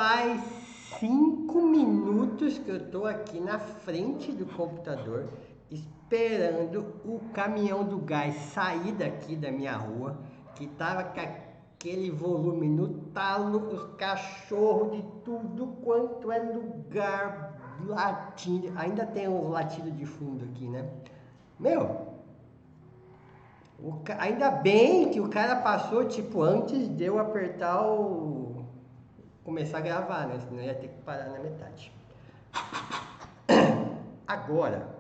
Faz 5 minutos que eu tô aqui na frente do computador esperando o caminhão do gás sair daqui da minha rua, que tava com aquele volume no talo, os cachorros de tudo quanto é lugar latindo. Ainda tem uns latidos de fundo aqui, né? Meu, ainda bem que o cara passou, tipo, antes de eu apertar o... começar a gravar, né? Senão eu ia ter que parar na metade. Agora,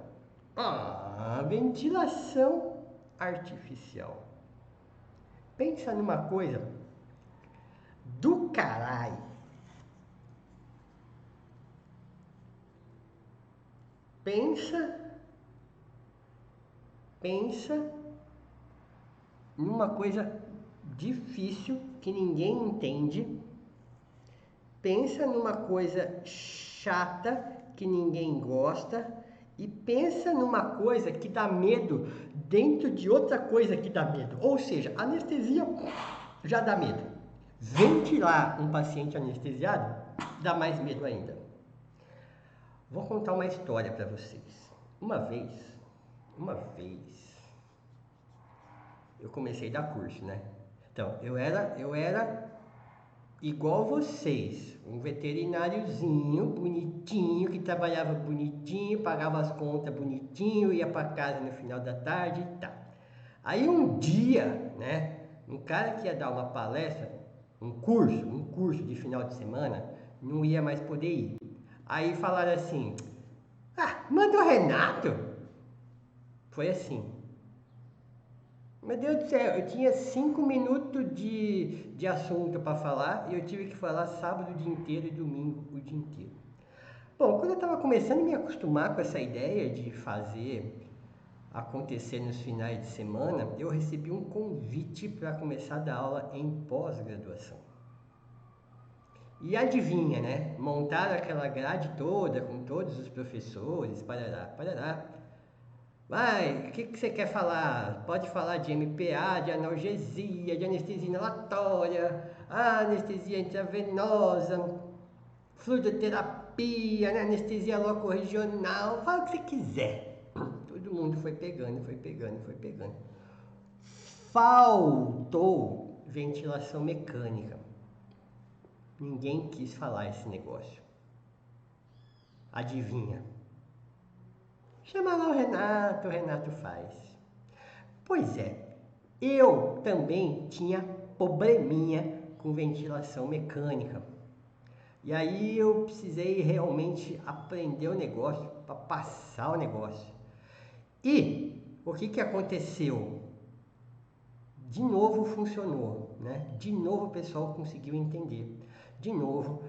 a ventilação artificial. Pensa numa coisa do caralho. Pensa numa coisa difícil que ninguém entende. Pensa numa coisa chata que ninguém gosta. E pensa numa coisa que dá medo dentro de outra coisa que dá medo. Ou seja, anestesia já dá medo. Ventilar um paciente anestesiado dá mais medo ainda. Vou contar uma história para vocês. Uma vez, eu comecei a dar curso, né? Então, eu era igual vocês, um veterináriozinho bonitinho, que trabalhava bonitinho, pagava as contas bonitinho, ia para casa no final da tarde e tal. Aí um dia, né, um cara que ia dar uma palestra, um curso de final de semana, não ia mais poder ir. Aí falaram assim, manda o Renato. Foi assim. Meu Deus do céu, eu tinha 5 minutos de assunto para falar e eu tive que falar sábado o dia inteiro e domingo o dia inteiro. Bom, quando eu estava começando a me acostumar com essa ideia de fazer acontecer nos finais de semana, eu recebi um convite para começar a dar aula em pós-graduação. E adivinha, né? Montaram aquela grade toda com todos os professores, parará. Vai, o que você quer falar? Pode falar de MPA, de analgesia, de anestesia inalatória, anestesia intravenosa, fluidoterapia, né? Anestesia locorregional, fala o que você quiser. Todo mundo foi pegando. Faltou ventilação mecânica. Ninguém quis falar esse negócio. Adivinha? Chama lá o Renato faz. Pois é, eu também tinha probleminha com ventilação mecânica. E aí eu precisei realmente aprender o negócio para passar o negócio. E o que aconteceu? De novo funcionou, né? De novo o pessoal conseguiu entender. De novo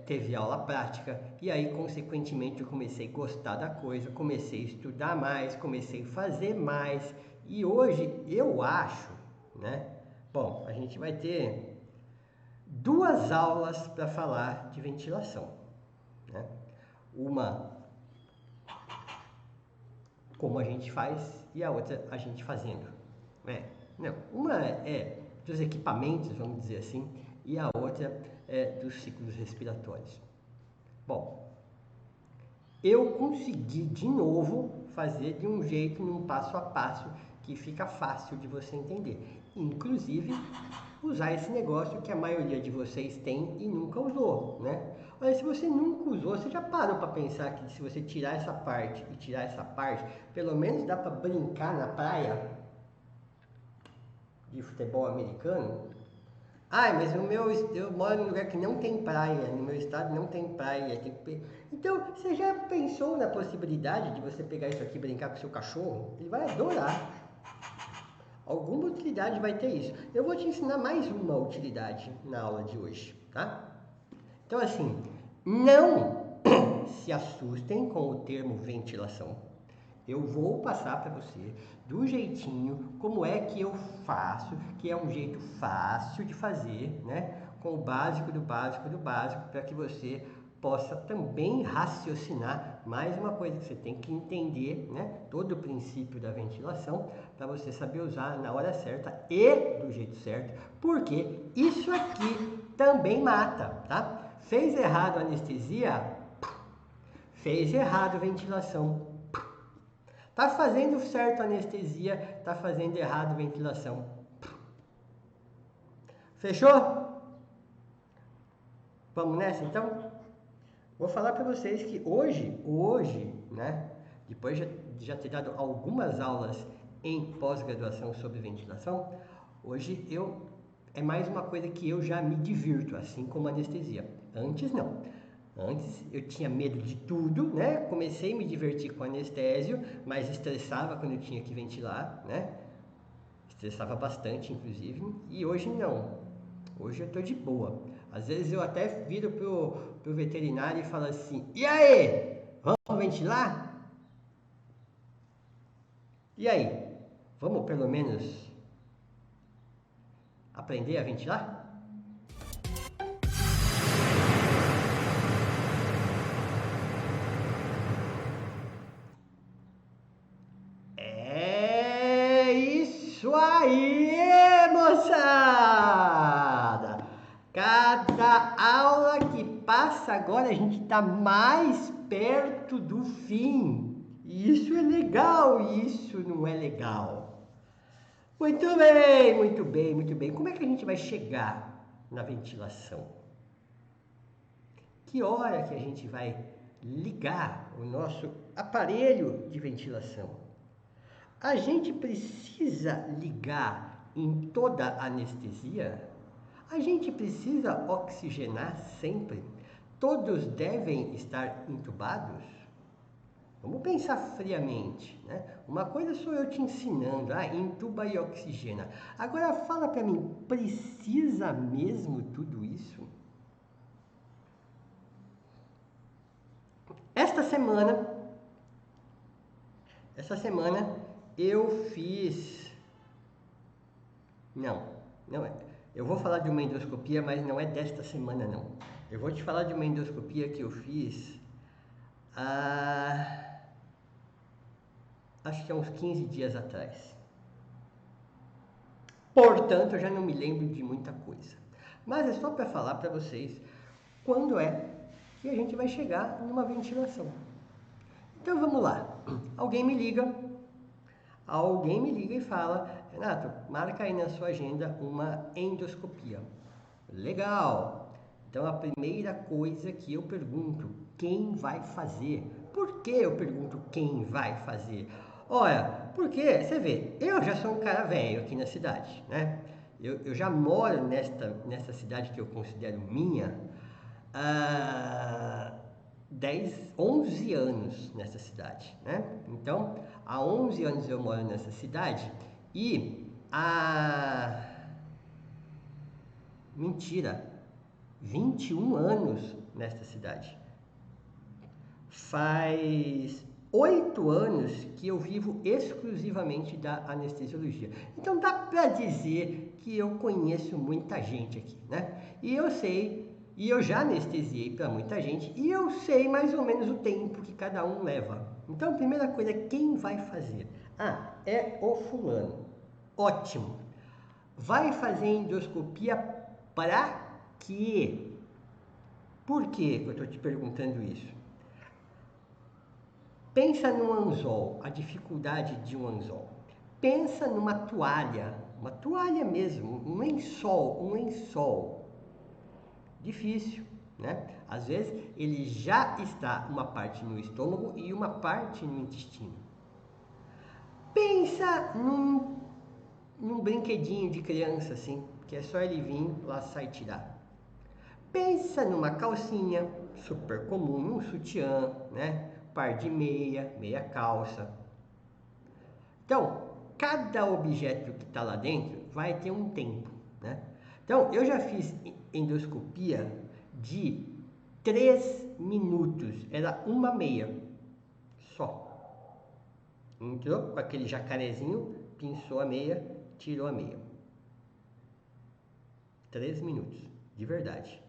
teve aula prática e aí consequentemente eu comecei a gostar da coisa, comecei a estudar mais, comecei a fazer mais e hoje eu acho, né? Bom, a gente vai ter 2 aulas para falar de ventilação, né? Uma como a gente faz e a outra a gente fazendo, né? Não, uma é dos equipamentos, vamos dizer assim, e a outra é dos ciclos respiratórios. Bom, eu consegui de novo fazer de um jeito, num passo a passo, que fica fácil de você entender. Inclusive, usar esse negócio que a maioria de vocês tem e nunca usou, né? Olha, se você nunca usou, você já parou para pensar que se você tirar essa parte e tirar essa parte, pelo menos dá para brincar na praia de futebol americano? Mas eu moro em um lugar que não tem praia, no meu estado não tem praia. Então, você já pensou na possibilidade de você pegar isso aqui e brincar com seu cachorro? Ele vai adorar. Alguma utilidade vai ter isso. Eu vou te ensinar mais uma utilidade na aula de hoje, tá? Então, assim, não se assustem com o termo ventilação. Eu vou passar para você do jeitinho como é que eu faço, que é um jeito fácil de fazer, né? Com o básico do básico do básico, para que você possa também raciocinar. Mais uma coisa que você tem que entender, né? Todo o princípio da ventilação, para você saber usar na hora certa e do jeito certo, porque isso aqui também mata, tá? Fez errado a anestesia, fez errado a ventilação. Tá fazendo certo a anestesia, tá fazendo errado a ventilação. Fechou? Vamos nessa então? Vou falar para vocês que hoje, né? Depois de já ter dado algumas aulas em pós-graduação sobre ventilação, hoje é mais uma coisa que eu já me divirto, assim como anestesia. Antes não. Antes eu tinha medo de tudo, né? Comecei a me divertir com anestésio, mas estressava quando eu tinha que ventilar, né? Estressava bastante, inclusive. E hoje não. Hoje eu tô de boa. Às vezes eu até viro pro veterinário e falo assim: e aí? Vamos ventilar? E aí? Vamos pelo menos aprender a ventilar? É isso aí, moçada! Cada aula que passa agora a gente está mais perto do fim. Isso é legal, isso não é legal. Muito bem, muito bem, muito bem. Como é que a gente vai chegar na ventilação? Que hora que a gente vai ligar o nosso aparelho de ventilação? A gente precisa ligar em toda a anestesia? A gente precisa oxigenar sempre? Todos devem estar entubados? Vamos pensar friamente, né? Uma coisa sou eu te ensinando, entuba e oxigena. Agora fala para mim, precisa mesmo tudo isso? Essa semana eu fiz... Não é. Eu vou falar de uma endoscopia, mas não é desta semana não. Eu vou te falar de uma endoscopia que eu fiz acho que há uns 15 dias atrás. Portanto, eu já não me lembro de muita coisa. Mas é só para falar para vocês quando é que a gente vai chegar numa ventilação. Então vamos lá. Alguém me liga e fala: Renato, marca aí na sua agenda uma endoscopia. Legal! Então a primeira coisa que eu pergunto, quem vai fazer? Por que eu pergunto quem vai fazer? Ora, porque, você vê, eu já sou um cara velho aqui na cidade, né? Eu já moro nesta cidade que eu considero minha há 11 anos nessa cidade, né? Então, há 11 anos eu moro nessa cidade e mentira, 21 anos nesta cidade. Faz 8 anos que eu vivo exclusivamente da anestesiologia. Então dá para dizer que eu conheço muita gente aqui, né? E eu sei, e eu já anestesiei para muita gente, e eu sei mais ou menos o tempo que cada um leva. Então a primeira coisa, quem vai fazer? É o fulano. Ótimo. Vai fazer endoscopia para quê? Por que eu estou te perguntando isso? Pensa num anzol, a dificuldade de um anzol. Pensa numa toalha, uma toalha mesmo, um lençol. Difícil, né? Às vezes ele já está uma parte no estômago e uma parte no intestino. Pensa num brinquedinho de criança assim, que é só ele vir lá sai tirar. Pensa numa calcinha, super comum, um sutiã, né? Par de meia calça. Então, cada objeto que está lá dentro vai ter um tempo, né? Então, eu já fiz endoscopia de 3 minutos, era uma meia, só. Entrou com aquele jacarezinho, pinçou a meia, tirou a meia. 3 minutos, de verdade.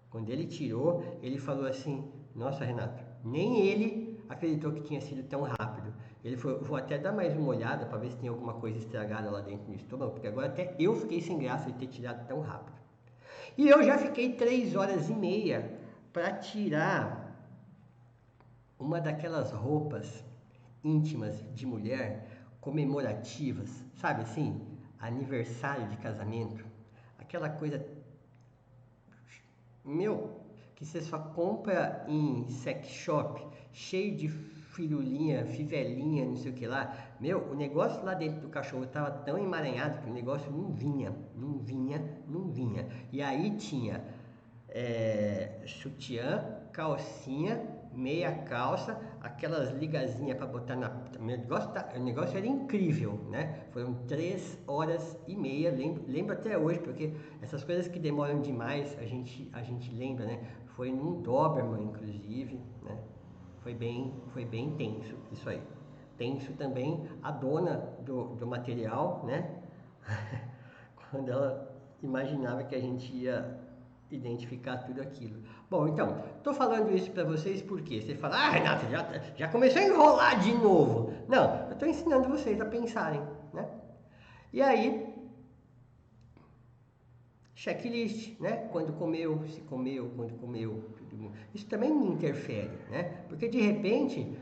Quando ele tirou, ele falou assim: nossa, Renato, nem ele acreditou que tinha sido tão rápido. Ele falou: vou até dar mais uma olhada para ver se tem alguma coisa estragada lá dentro do estômago, porque agora até eu fiquei sem graça de ter tirado tão rápido. E eu já fiquei 3 horas e meia para tirar uma daquelas roupas íntimas de mulher comemorativas, sabe assim, aniversário de casamento, aquela coisa, meu, que você só compra em sex shop, cheio de firulinha, fivelinha, não sei o que lá. Meu, o negócio lá dentro do cachorro tava tão emaranhado que o negócio não vinha, não vinha, não vinha. E aí tinha sutiã, calcinha, meia calça, aquelas ligazinhas para botar na. O negócio era incrível, né? Foram 3 horas e meia, lembro até hoje, porque essas coisas que demoram demais a gente lembra, né? Foi num Doberman, inclusive, né? Foi bem tenso isso aí. Tenso também a dona do material, né? Quando ela imaginava que a gente ia identificar tudo aquilo. Bom, então, estou falando isso para vocês porque você fala, Renato, já começou a enrolar de novo. Não, eu estou ensinando vocês a pensarem, né? E aí, checklist, né? Quando comeu, se comeu, quando comeu, tudo. Isso também me interfere, né? Porque de repente,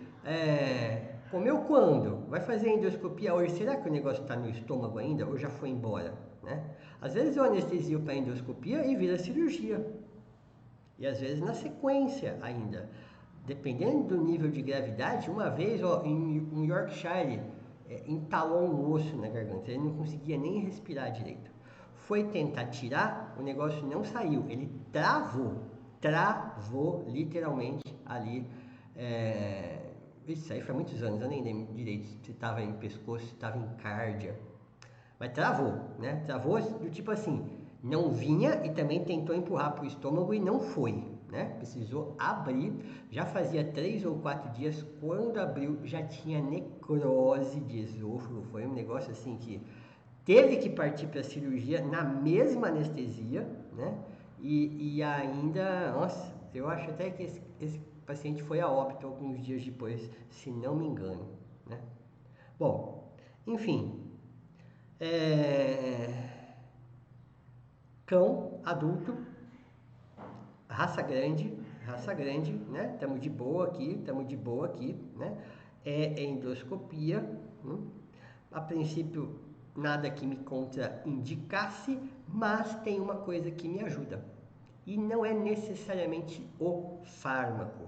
comeu quando? Vai fazer endoscopia hoje, será que o negócio está no estômago ainda ou já foi embora, né? Às vezes eu anestesio para endoscopia e vira cirurgia. E às vezes na sequência ainda. Dependendo do nível de gravidade, uma vez ó, em Yorkshire, entalou um osso na garganta, ele não conseguia nem respirar direito. Foi tentar tirar, o negócio não saiu, ele travou literalmente ali. Isso aí foi há muitos anos, eu nem lembro direito se estava em pescoço, se estava em cárdia. Mas travou, né? Travou do tipo assim, não vinha e também tentou empurrar para o estômago e não foi, né? Precisou abrir, já fazia 3 ou 4 dias, quando abriu já tinha necrose de esôfago, foi um negócio assim que teve que partir para a cirurgia na mesma anestesia, né? E ainda, nossa, eu acho até que esse paciente foi a óbito alguns dias depois, se não me engano, né? Bom, enfim, é... cão adulto, raça grande, né? Estamos de boa aqui, né? É endoscopia, a princípio nada que me contraindicasse, mas tem uma coisa que me ajuda e não é necessariamente o fármaco.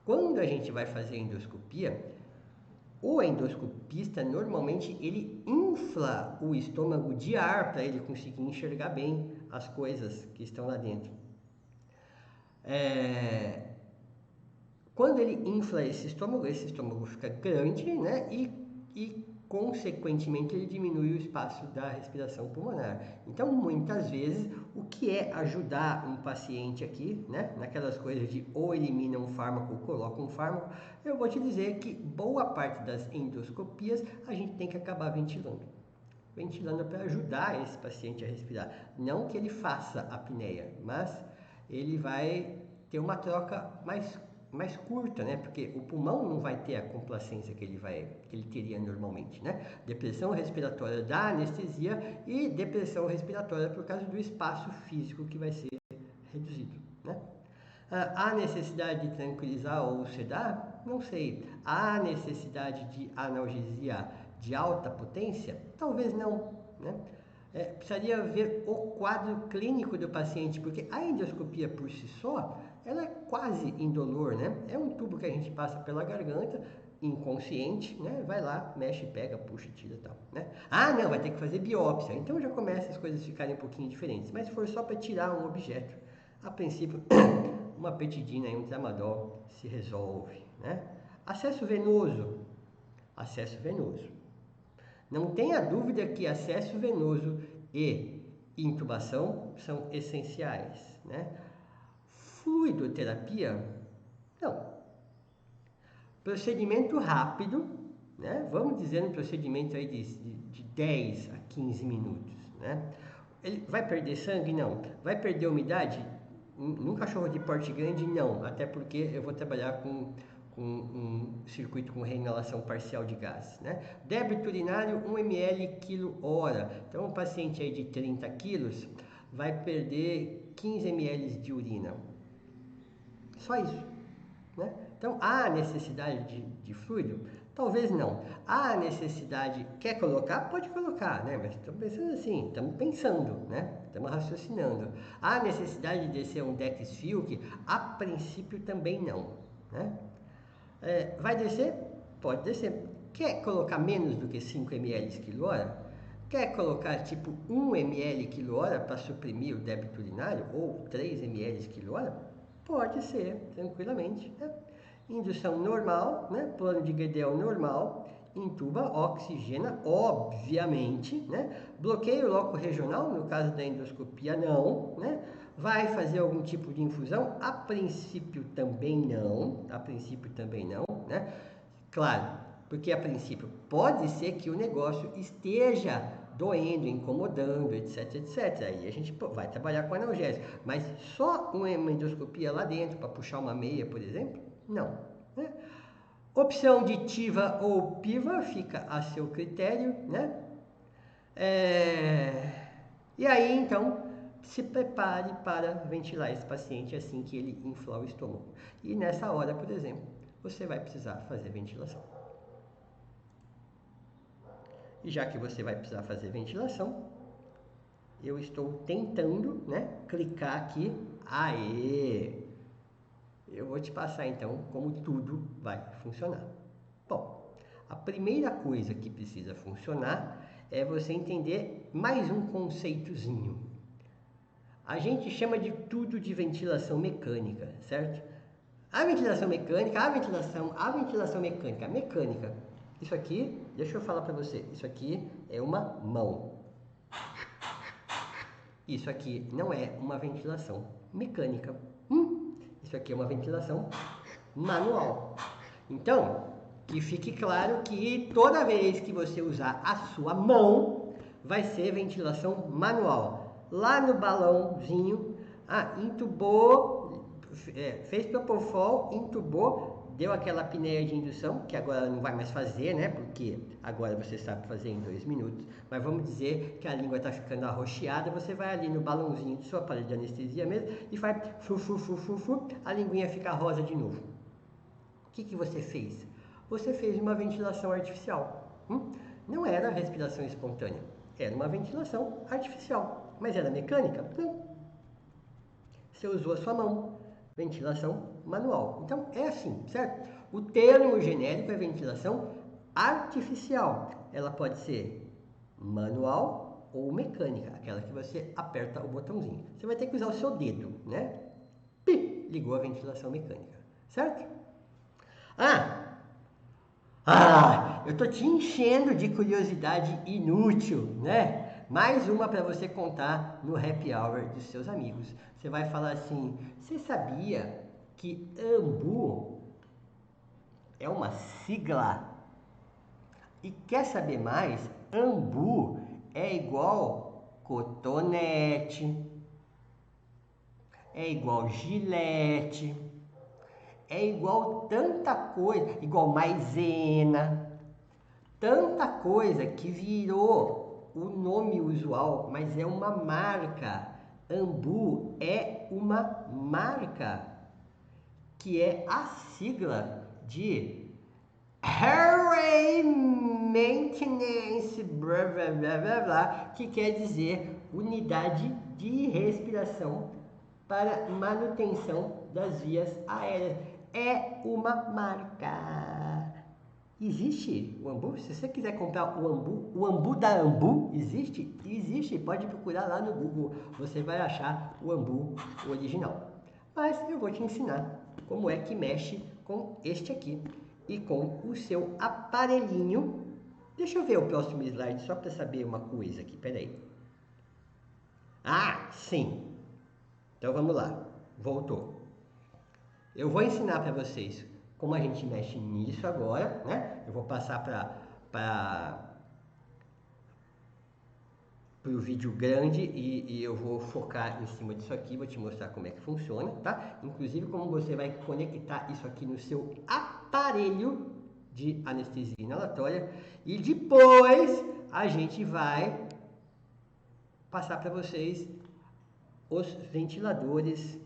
Quando a gente vai fazer endoscopia, o endoscopista normalmente ele infla o estômago de ar para ele conseguir enxergar bem as coisas que estão lá dentro. Quando ele infla esse estômago fica grande, né? E consequentemente ele diminui o espaço da respiração pulmonar. Então, muitas vezes, o que é ajudar um paciente aqui, né? Naquelas coisas de ou elimina um fármaco ou coloca um fármaco, eu vou te dizer que boa parte das endoscopias a gente tem que acabar ventilando. Ventilando para ajudar esse paciente a respirar. Não que ele faça apneia, mas ele vai ter uma troca mais curta, né? Porque o pulmão não vai ter a complacência que ele teria normalmente, né? Depressão respiratória da anestesia e depressão respiratória por causa do espaço físico que vai ser reduzido, né? Há necessidade de tranquilizar ou sedar? Não sei. Há necessidade de analgesia de alta potência? Talvez não, né? Precisaria ver o quadro clínico do paciente, porque a endoscopia por si só, ela é quase indolor, né? É um tubo que a gente passa pela garganta, inconsciente, né? Vai lá, mexe, pega, puxa, tira e tal, né? Ah, não, vai ter que fazer biópsia. Então já começa as coisas a ficarem um pouquinho diferentes. Mas se for só para tirar um objeto, a princípio, uma petidina e um tramadol se resolve, né? Acesso venoso. Acesso venoso. Não tenha dúvida que acesso venoso e intubação são essenciais, né? Fluidoterapia, não. Procedimento rápido, né? Vamos dizer um procedimento aí de 10 a 15 minutos, né? Ele vai perder sangue? Não. Vai perder umidade? Num cachorro de porte grande, não. Até porque eu vou trabalhar com um circuito com reinalação parcial de gás, né? Débito urinário 1 ml quilo hora. Então, um paciente aí de 30 quilos vai perder 15 ml de urina. Só isso, né? Então, há necessidade de fluido? Talvez não. Há necessidade, quer colocar? Pode colocar, né? Mas estamos pensando assim, estamos pensando, né? Estamos raciocinando. Há necessidade de descer um Dex Filk? A princípio também não, né? Vai descer? Pode descer. Quer colocar menos do que 5 ml quilhora? Quer colocar tipo 1 ml quilhora para suprimir o débito urinário? Ou 3 ml quilhora? Pode ser, tranquilamente, né? Indução normal, né? Plano de Guedel normal, intuba, oxigena, obviamente, né? Bloqueio loco regional, no caso da endoscopia, não, né? Vai fazer algum tipo de infusão? A princípio também não, né? Claro, porque a princípio pode ser que o negócio esteja doendo, incomodando, etc, etc. Aí a gente vai trabalhar com analgésico, mas só uma endoscopia lá dentro para puxar uma meia, por exemplo? Não, né? Opção de TIVA ou PIVA fica a seu critério, né? E aí, então, se prepare para ventilar esse paciente assim que ele inflar o estômago. E nessa hora, por exemplo, você vai precisar fazer ventilação. E já que você vai precisar fazer ventilação, eu estou tentando, né, clicar aqui. Aê! Eu vou te passar então como tudo vai funcionar. Bom, a primeira coisa que precisa funcionar é você entender mais um conceitozinho. A gente chama de tudo de ventilação mecânica, certo? A ventilação mecânica, a ventilação mecânica. Isso aqui, deixa eu falar para você, isso aqui é uma mão. Isso aqui não é uma ventilação mecânica. Isso aqui é uma ventilação manual. Então, que fique claro que toda vez que você usar a sua mão, vai ser ventilação manual. Lá no balãozinho, intubou, fez propofol, intubou, deu aquela apneia de indução, que agora não vai mais fazer, né? Porque agora você sabe fazer em 2 minutos. Mas vamos dizer que a língua está ficando arroxeada, você vai ali no balãozinho do seu aparelho de anestesia mesmo e faz a linguinha fica rosa de novo. O que você fez? Você fez uma ventilação artificial. Não era respiração espontânea, era uma ventilação artificial. Mas era mecânica? Não. Você usou a sua mão. Ventilação manual. Então, é assim, certo? O termo genérico é ventilação artificial. Ela pode ser manual ou mecânica, aquela que você aperta o botãozinho. Você vai ter que usar o seu dedo, né? Ligou a ventilação mecânica, certo? Eu tô te enchendo de curiosidade inútil, né? Mais uma para você contar no happy hour dos seus amigos. Você vai falar assim: você sabia que AMBU é uma sigla? E quer saber mais? AMBU é igual cotonete, é igual gilete, é igual tanta coisa, igual maisena, tanta coisa que virou o nome usual, mas é uma marca. AMBU é uma marca que é a sigla de Airway Maintenance, blá, blá, blá, blá, blá, que quer dizer unidade de respiração para manutenção das vias aéreas. É uma marca. Existe o AMBU? Se você quiser comprar o AMBU da AMBU, existe? Existe, pode procurar lá no Google, você vai achar o AMBU original. Mas eu vou te ensinar como é que mexe com este aqui e com o seu aparelhinho. Deixa eu ver o próximo slide só para saber uma coisa aqui, peraí. Sim. Então vamos lá, voltou. Eu vou ensinar para vocês como a gente mexe nisso agora, né? Eu vou passar para o vídeo grande e eu vou focar em cima disso aqui, vou te mostrar como é que funciona, tá? Inclusive como você vai conectar isso aqui no seu aparelho de anestesia inalatória e depois a gente vai passar para vocês os ventiladores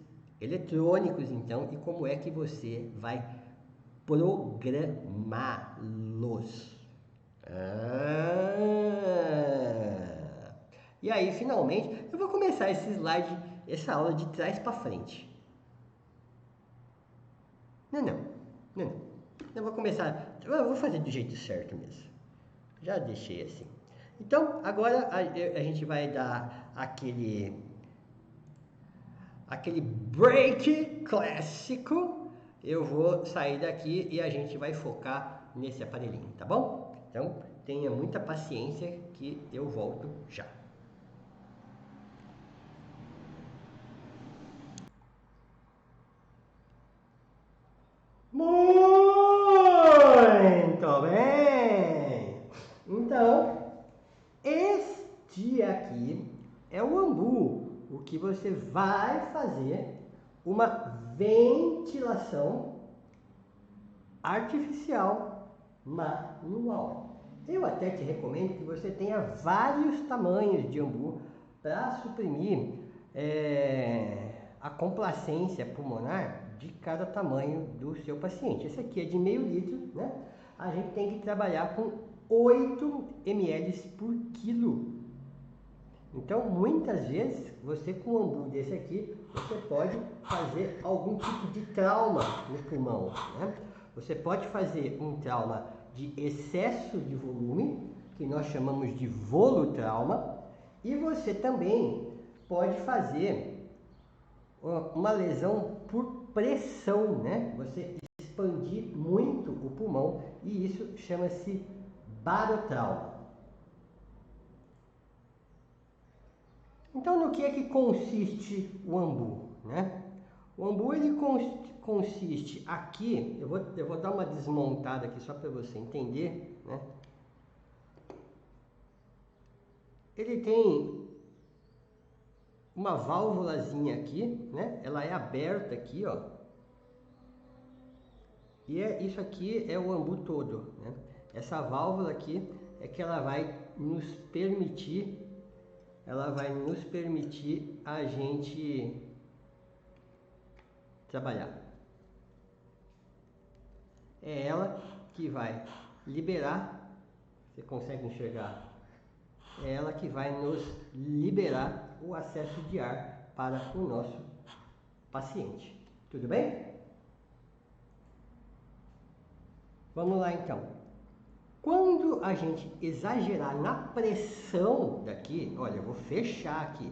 eletrônicos, então, e como é que você vai programá-los. E aí, finalmente, eu vou começar esse slide, essa aula de trás para frente. Não. Eu vou começar, eu vou fazer do jeito certo mesmo. Já deixei assim. Então, agora a gente vai dar aquele break clássico. Eu vou sair daqui e a gente vai focar nesse aparelhinho, tá bom? Então, tenha muita paciência que eu volto já. Muito bem! Então, este aqui é o ambu, o que você vai fazer uma ventilação artificial manual. Eu até te recomendo que você tenha vários tamanhos de ambu para suprimir a complacência pulmonar de cada tamanho do seu paciente. Esse aqui é de meio litro, né? A gente tem que trabalhar com 8 ml por quilo. Então, muitas vezes, você com um ambu desse aqui, você pode fazer algum tipo de trauma no pulmão, né? Você pode fazer um trauma de excesso de volume, que nós chamamos de volutrauma, e você também pode fazer uma lesão por pressão, né? Você expandir muito o pulmão, e isso chama-se barotrauma. Então, no que é que consiste o ambu, né? O ambu, ele consiste aqui, eu vou dar uma desmontada aqui só para você entender, né? Ele tem uma válvulazinha aqui, né? Ela é aberta aqui, ó. E isso aqui é o ambu todo, né? Essa válvula aqui é que ela vai nos permitir a gente trabalhar. É ela que vai liberar, você consegue enxergar? É ela que vai nos liberar o acesso de ar para o nosso paciente. Tudo bem? Vamos lá então. Quando a gente exagerar na pressão daqui, olha, eu vou fechar aqui.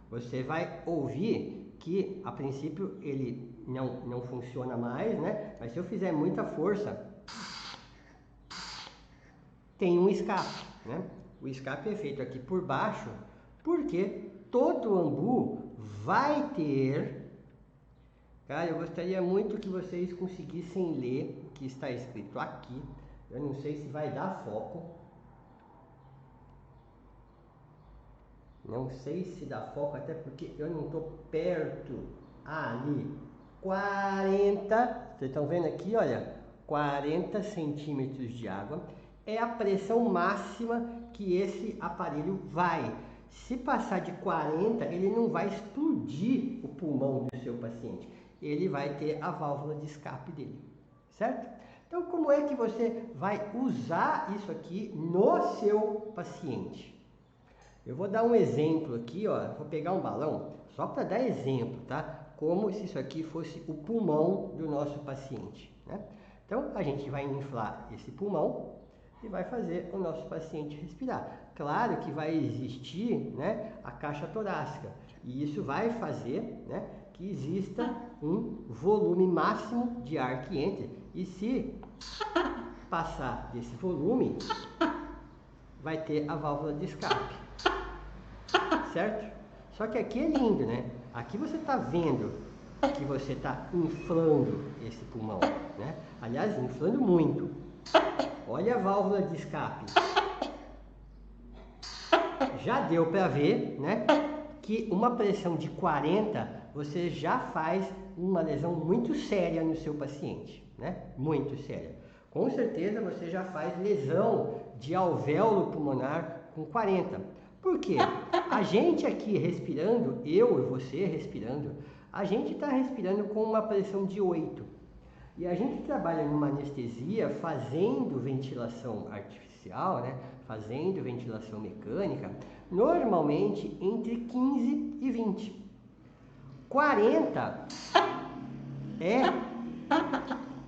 Você vai ouvir que a princípio ele não funciona mais, né? Mas se eu fizer muita força, tem um escape, né? O escape é feito aqui por baixo, porque todo ambu vai ter... Cara, eu gostaria muito que vocês conseguissem ler o que está escrito aqui. Eu não sei se vai dar foco. Não sei se dá foco, até porque eu não estou perto. Ali, 40, vocês estão vendo aqui, olha, 40 centímetros de água. É a pressão máxima que esse aparelho vai. Se passar de 40, ele não vai explodir o pulmão do seu paciente. Ele vai ter a válvula de escape dele, certo? Então, como é que você vai usar isso aqui no seu paciente? Eu vou dar um exemplo aqui, ó. Vou pegar um balão, só para dar exemplo, tá? Como se isso aqui fosse o pulmão do nosso paciente, né? Então, a gente vai inflar esse pulmão e vai fazer o nosso paciente respirar. Claro que vai existir, né, a caixa torácica, e isso vai fazer, né, que exista um volume máximo de ar que entre, e se passar desse volume, vai ter a válvula de escape, certo? Só que aqui é lindo, né? Aqui você está vendo que você está inflando esse pulmão, né? Aliás, inflando muito. Olha a válvula de escape. Já deu para ver, né, que uma pressão de 40, você já faz uma lesão muito séria no seu paciente, né? Muito séria. Com certeza você já faz lesão de alvéolo pulmonar com 40. Por quê? A gente aqui respirando, eu e você respirando, a gente está respirando com uma pressão de 8. E a gente trabalha numa anestesia fazendo ventilação artificial, né? Fazendo ventilação mecânica, normalmente entre 15 e 20. 40 é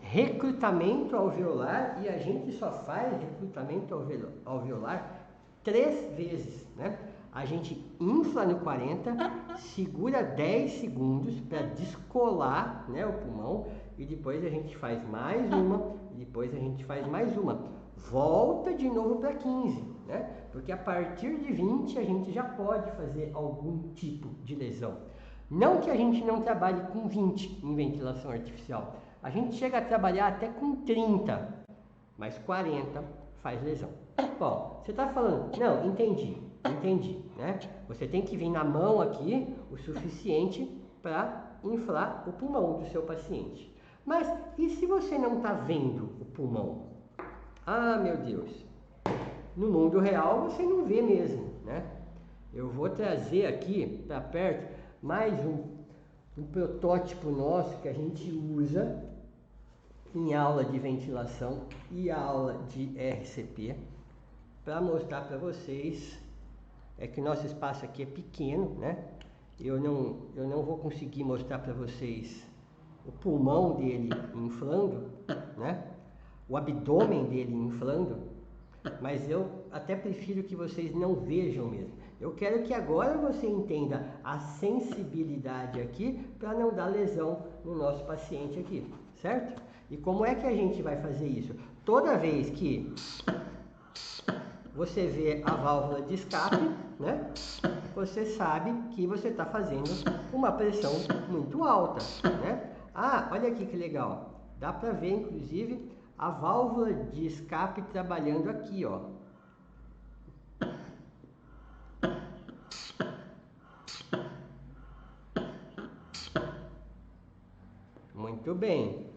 recrutamento alveolar e a gente só faz recrutamento alveolar 3 vezes, né? A gente infla no 40, segura 10 segundos para descolar, né, o pulmão e depois a gente faz mais uma e depois a gente faz mais uma. Volta de novo para 15, né? Porque a partir de 20 a gente já pode fazer algum tipo de lesão. Não que a gente não trabalhe com 20 em ventilação artificial. A gente chega a trabalhar até com 30, mas 40 faz lesão. Bom, você está falando, não, entendi, né? Você tem que vir na mão aqui o suficiente para inflar o pulmão do seu paciente. Mas e se você não está vendo o pulmão? Ah, meu Deus, no mundo real você não vê mesmo, né? Eu vou trazer aqui para perto mais um protótipo nosso que a gente usa em aula de ventilação e aula de RCP para mostrar para vocês. É que o nosso espaço aqui é pequeno, né? Eu não vou conseguir mostrar para vocês o pulmão dele inflando, né? O abdômen dele inflando, mas eu até prefiro que vocês não vejam mesmo. Eu quero que agora você entenda a sensibilidade aqui para não dar lesão no nosso paciente aqui, certo? E como é que a gente vai fazer isso? Toda vez que você vê a válvula de escape, né? Você sabe que você está fazendo uma pressão muito alta, né? Ah, olha aqui que legal. Dá para ver, inclusive, a válvula de escape trabalhando aqui, ó. Muito bem.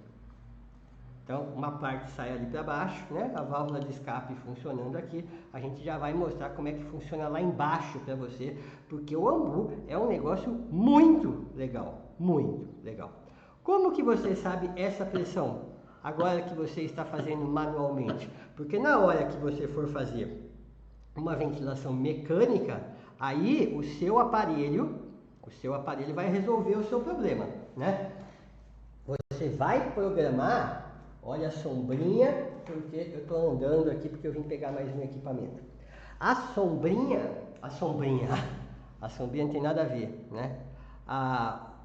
Então, uma parte sai ali para baixo, né? A válvula de escape funcionando aqui. A gente já vai mostrar como é que funciona lá embaixo para você, porque o AMBU é um negócio muito legal, muito legal. Como que você sabe essa pressão? Agora que você está fazendo manualmente. Porque na hora que você for fazer uma ventilação mecânica, aí o seu aparelho vai resolver o seu problema, né? Você vai programar, olha a sombrinha, porque eu estou andando aqui porque eu vim pegar mais um equipamento. A sombrinha não tem nada a ver, né?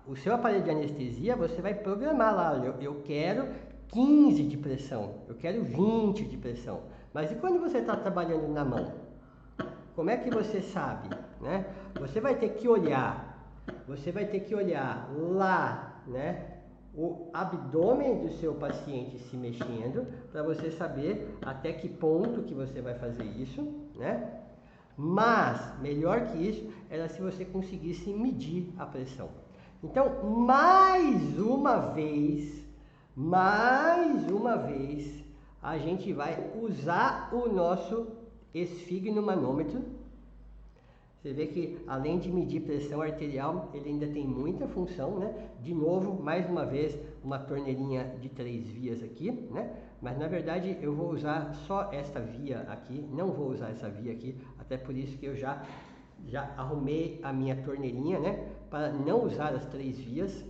O seu aparelho de anestesia, você vai programar lá, eu quero 15 de pressão, eu quero 20 de pressão. Mas e quando você está trabalhando na mão? Como é que você sabe, né? Você vai ter que olhar lá, né? O abdômen do seu paciente se mexendo para você saber até que ponto que você vai fazer isso, né? Mas, melhor que isso, era se você conseguisse medir a pressão. Então, mais uma vez, a gente vai usar o nosso esfigmomanômetro. Você vê que, além de medir pressão arterial, ele ainda tem muita função, né? De novo, mais uma vez, uma torneirinha de 3 vias aqui, né? Mas, na verdade, eu vou usar só esta via aqui, não vou usar essa via aqui, até por isso que eu já arrumei a minha torneirinha, né? Para não usar as 3 vias,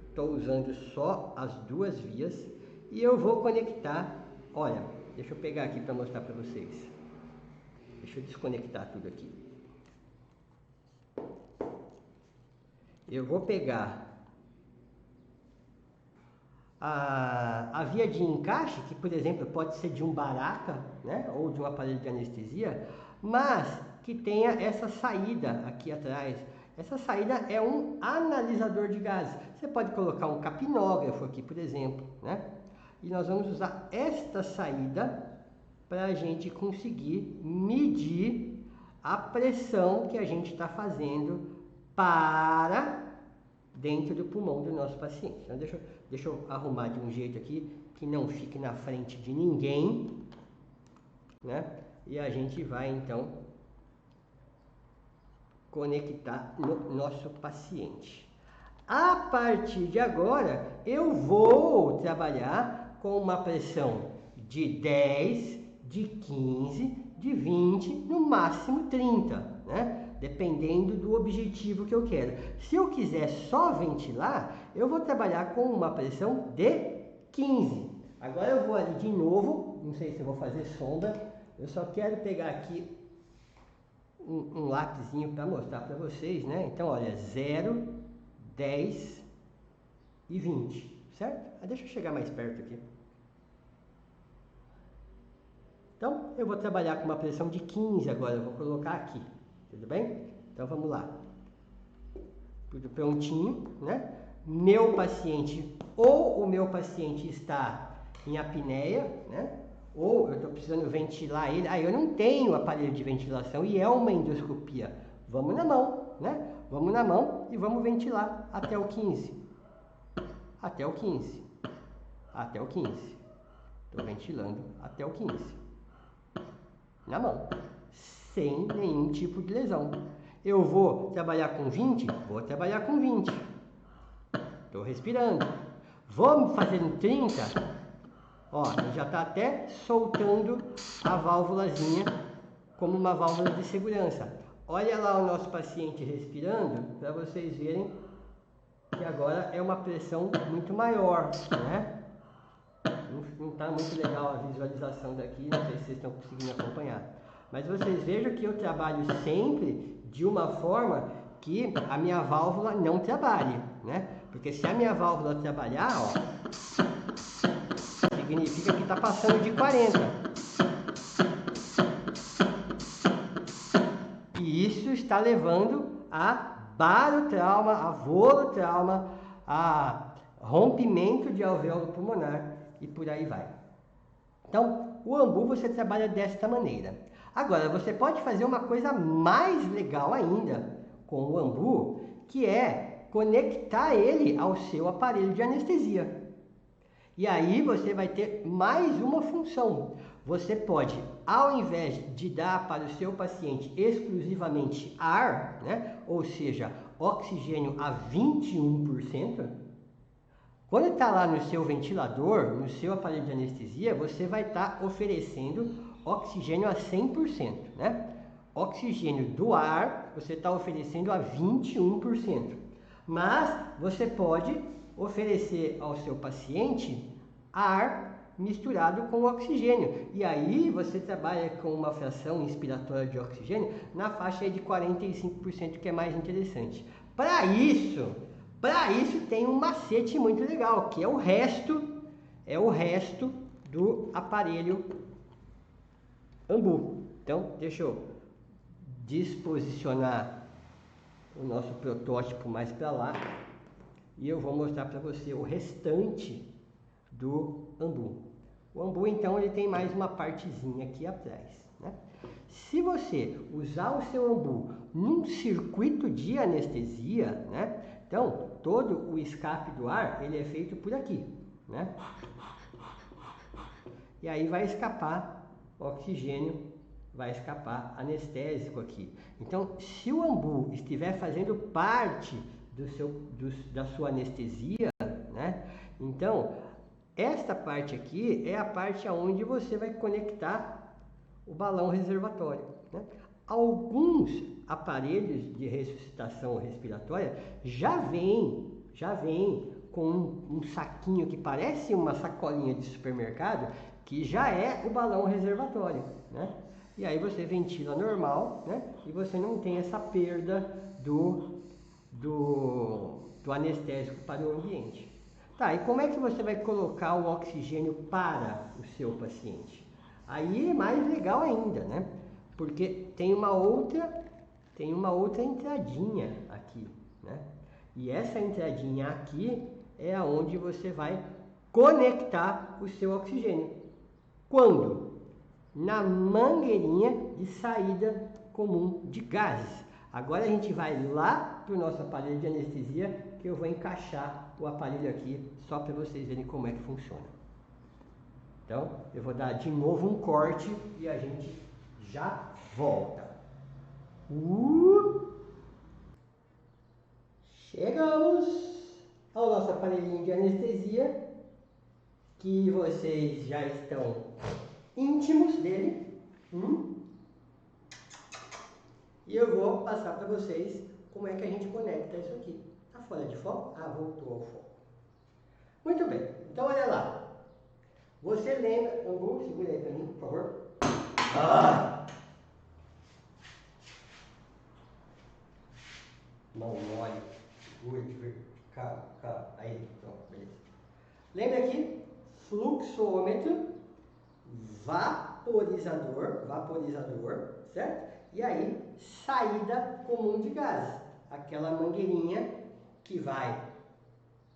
estou usando só as 2 vias. E eu vou conectar, olha, deixa eu pegar aqui para mostrar para vocês. Deixa eu desconectar tudo aqui. Eu vou pegar a via de encaixe, que por exemplo pode ser de um baraca, né, ou de um aparelho de anestesia, mas que tenha essa saída aqui atrás. Essa saída é um analisador de gases. Você pode colocar um capnógrafo aqui, por exemplo, né? E nós vamos usar esta saída para a gente conseguir medir a pressão que a gente está fazendo para dentro do pulmão do nosso paciente. Então, deixa eu arrumar de um jeito aqui que não fique na frente de ninguém, né? E a gente vai então conectar no nosso paciente. A partir de agora, eu vou trabalhar com uma pressão de 10, de 15, de 20, no máximo 30, né? Dependendo do objetivo que eu quero. Se eu quiser só ventilar, eu vou trabalhar com uma pressão de 15. Agora eu vou ali de novo, não sei se eu vou fazer sombra, eu só quero pegar aqui um lapisinho para mostrar para vocês, né? Então, olha, 0, 10 e 20, certo? Deixa eu chegar mais perto aqui. Então, eu vou trabalhar com uma pressão de 15 agora, eu vou colocar aqui, tudo bem? Então, vamos lá. Tudo prontinho, né? Meu paciente, ou o meu paciente está em apneia, né? Ou eu estou precisando ventilar ele. Eu não tenho aparelho de ventilação e é uma endoscopia. Vamos na mão, né? Vamos na mão e vamos ventilar até o 15. Até o 15. Até o 15. Estou ventilando até o 15. Na mão. Sem nenhum tipo de lesão. Eu vou trabalhar com 20? Vou trabalhar com 20. Estou respirando. Vamos fazer em 30? Ó, já está até soltando a válvulazinha como uma válvula de segurança. Olha lá o nosso paciente respirando, para vocês verem que agora é uma pressão muito maior, né? Não está muito legal a visualização daqui, não sei se vocês estão conseguindo acompanhar. Mas vocês vejam que eu trabalho sempre de uma forma que a minha válvula não trabalhe, né? Porque se a minha válvula trabalhar, ó, significa que está passando de 40. E isso está levando a barotrauma, a volutrauma, a rompimento de alvéolo pulmonar e por aí vai. Então, o ambu você trabalha desta maneira. Agora, você pode fazer uma coisa mais legal ainda com o ambu, que é conectar ele ao seu aparelho de anestesia. E aí você vai ter mais uma função. Você pode, ao invés de dar para o seu paciente exclusivamente ar, né? Ou seja, oxigênio a 21%, quando está lá no seu ventilador, no seu aparelho de anestesia, você vai estar oferecendo oxigênio a 100%, né? Oxigênio do ar, você está oferecendo a 21%. Mas você pode oferecer ao seu paciente ar misturado com oxigênio. E aí você trabalha com uma fração inspiratória de oxigênio na faixa de 45%, que é mais interessante. Para isso tem um macete muito legal, que é o resto do aparelho ambu. Então, deixa eu disposicionar o nosso protótipo mais para lá e eu vou mostrar para você o restante do ambu. O ambu, então, ele tem mais uma partezinha aqui atrás, né? Se você usar o seu ambu num circuito de anestesia, né? Então, todo o escape do ar, ele é feito por aqui, né? E aí vai escapar oxigênio, vai escapar anestésico aqui. Então, se o ambu estiver fazendo parte da sua anestesia, né? Então, esta parte aqui é a parte onde você vai conectar o balão reservatório, né? Alguns aparelhos de ressuscitação respiratória já vem com um saquinho que parece uma sacolinha de supermercado, que já é o balão reservatório, né? E aí você ventila normal, né? E você não tem essa perda do anestésico para o ambiente. Tá, e como é que você vai colocar o oxigênio para o seu paciente? Aí é mais legal ainda, né? Porque tem uma outra entradinha aqui, né? E essa entradinha aqui é aonde você vai conectar o seu oxigênio. Quando? Na mangueirinha de saída comum de gases. Agora a gente vai lá para o nosso aparelho de anestesia, que eu vou encaixar o aparelho aqui, só para vocês verem como é que funciona. Então, eu vou dar de novo um corte e a gente já volta. Chegamos! ao nosso aparelhinho de anestesia, que vocês já estão íntimos dele. E eu vou passar para vocês como é que a gente conecta isso aqui. Tá fora de foco? Ah, voltou ao foco. Muito bem, então olha lá. Você lembra, Angu, segura aí para mim, por favor. Mão mole, segura, calma, aí, pronto, beleza. Lembra aqui, fluxômetro, vaporizador, certo? E aí, saída comum de gás, aquela mangueirinha que vai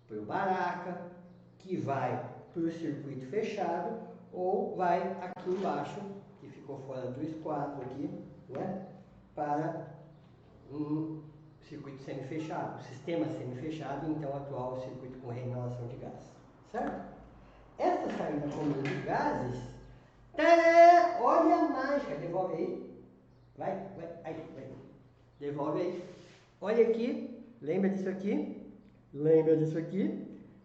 para o baraca, que vai para o circuito fechado, ou vai aqui embaixo, que ficou fora do esquadro aqui, né? Para um circuito semifechado, sistema semifechado, então atual circuito com reinalação de gás, certo? Essa saída comum de gases, tadã, olha a mágica, devolve aí, vai, devolve aí, olha aqui, lembra disso aqui,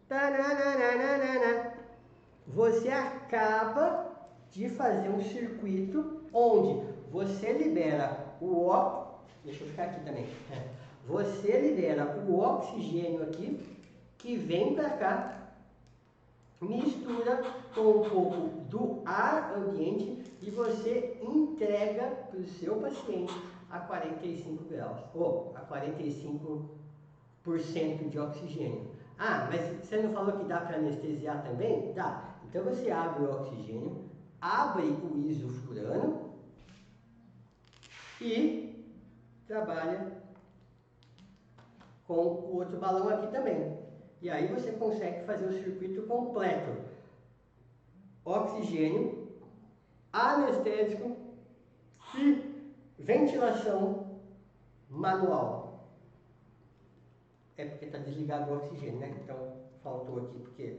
tananana. Você acaba de fazer um circuito onde você libera o deixa eu ficar aqui também. Você libera o oxigênio aqui, que vem para cá, mistura com um pouco do ar ambiente e você entrega para o seu paciente a 45 graus, ou a 45% de oxigênio. Ah, mas você não falou que dá para anestesiar também? Dá. Então você abre o oxigênio, abre o isoflurano e trabalha com o outro balão aqui também. E aí você consegue fazer o circuito completo. Oxigênio, anestésico e ventilação manual. É porque está desligado o oxigênio, né? Então faltou aqui porque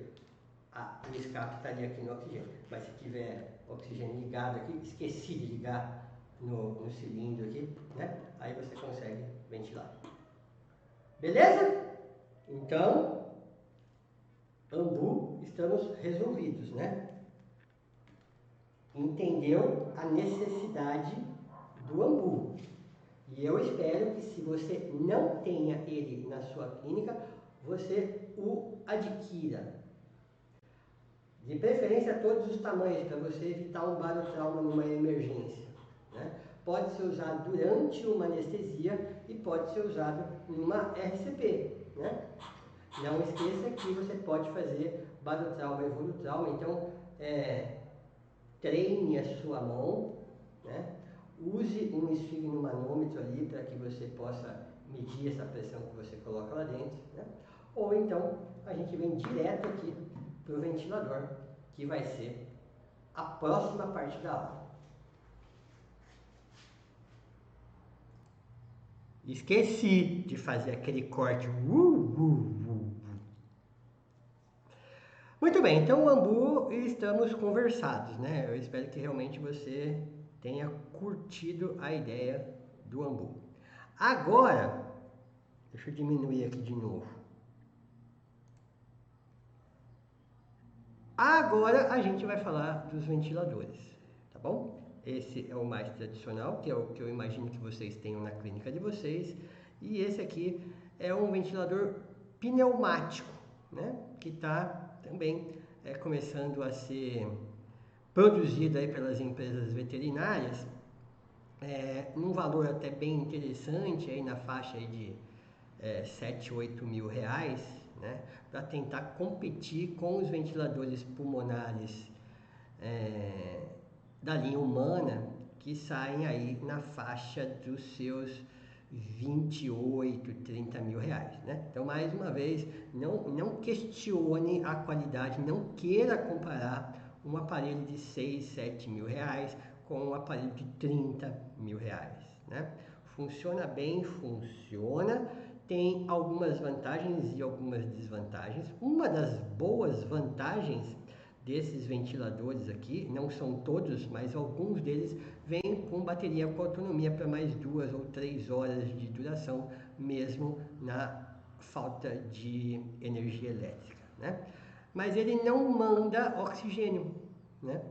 o escape estaria aqui no oxigênio. Mas se tiver oxigênio ligado aqui, esqueci de ligar no cilindro aqui, né? Aí você consegue ventilar. Beleza? Então, Anbu, estamos resolvidos, né? Entendeu a necessidade do Anbu. E eu espero que, se você não tenha ele na sua clínica, você o adquira. De preferência todos os tamanhos, para você evitar um barotrauma numa emergência, né? Pode ser usado durante uma anestesia e pode ser usado numa RCP, né? Não esqueça que você pode fazer barotrauma e volutrauma, então treine a sua mão, né? Use um esfigmomanômetro ali para que você possa medir essa pressão que você coloca lá dentro, né? Ou então a gente vem direto aqui para o ventilador, que vai ser a próxima parte da aula. Esqueci de fazer aquele corte. Muito bem, então o Anbu, estamos conversados, né? Eu espero que realmente você tenha curtido a ideia do Anbu. Agora, deixa eu diminuir aqui de novo. Agora a gente vai falar dos ventiladores, tá bom? Esse é o mais tradicional, que é o que eu imagino que vocês tenham na clínica de vocês. E esse aqui é um ventilador pneumático, né? Que está também começando a ser produzido aí pelas empresas veterinárias, num valor até bem interessante, aí na faixa aí de 7, 8 mil reais, né? Para tentar competir com os ventiladores pulmonares da linha humana, que saem aí na faixa dos seus 28, 30 mil reais, né? Então, mais uma vez, não questione a qualidade, não queira comparar um aparelho de 6, 7 mil reais com um aparelho de 30 mil reais, né? Funciona bem, funciona, tem algumas vantagens e algumas desvantagens. Uma das boas vantagens desses ventiladores aqui, não são todos, mas alguns deles vêm com bateria com autonomia para mais 2 ou 3 horas de duração, mesmo na falta de energia elétrica, né? Mas ele não manda oxigênio, né?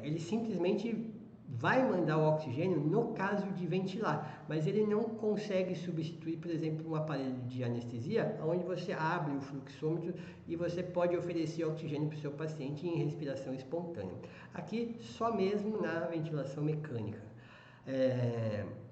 Ele simplesmente vai mandar o oxigênio no caso de ventilar, mas ele não consegue substituir, por exemplo, um aparelho de anestesia, onde você abre o fluxômetro e você pode oferecer oxigênio para o seu paciente em respiração espontânea. Aqui só mesmo na ventilação mecânica.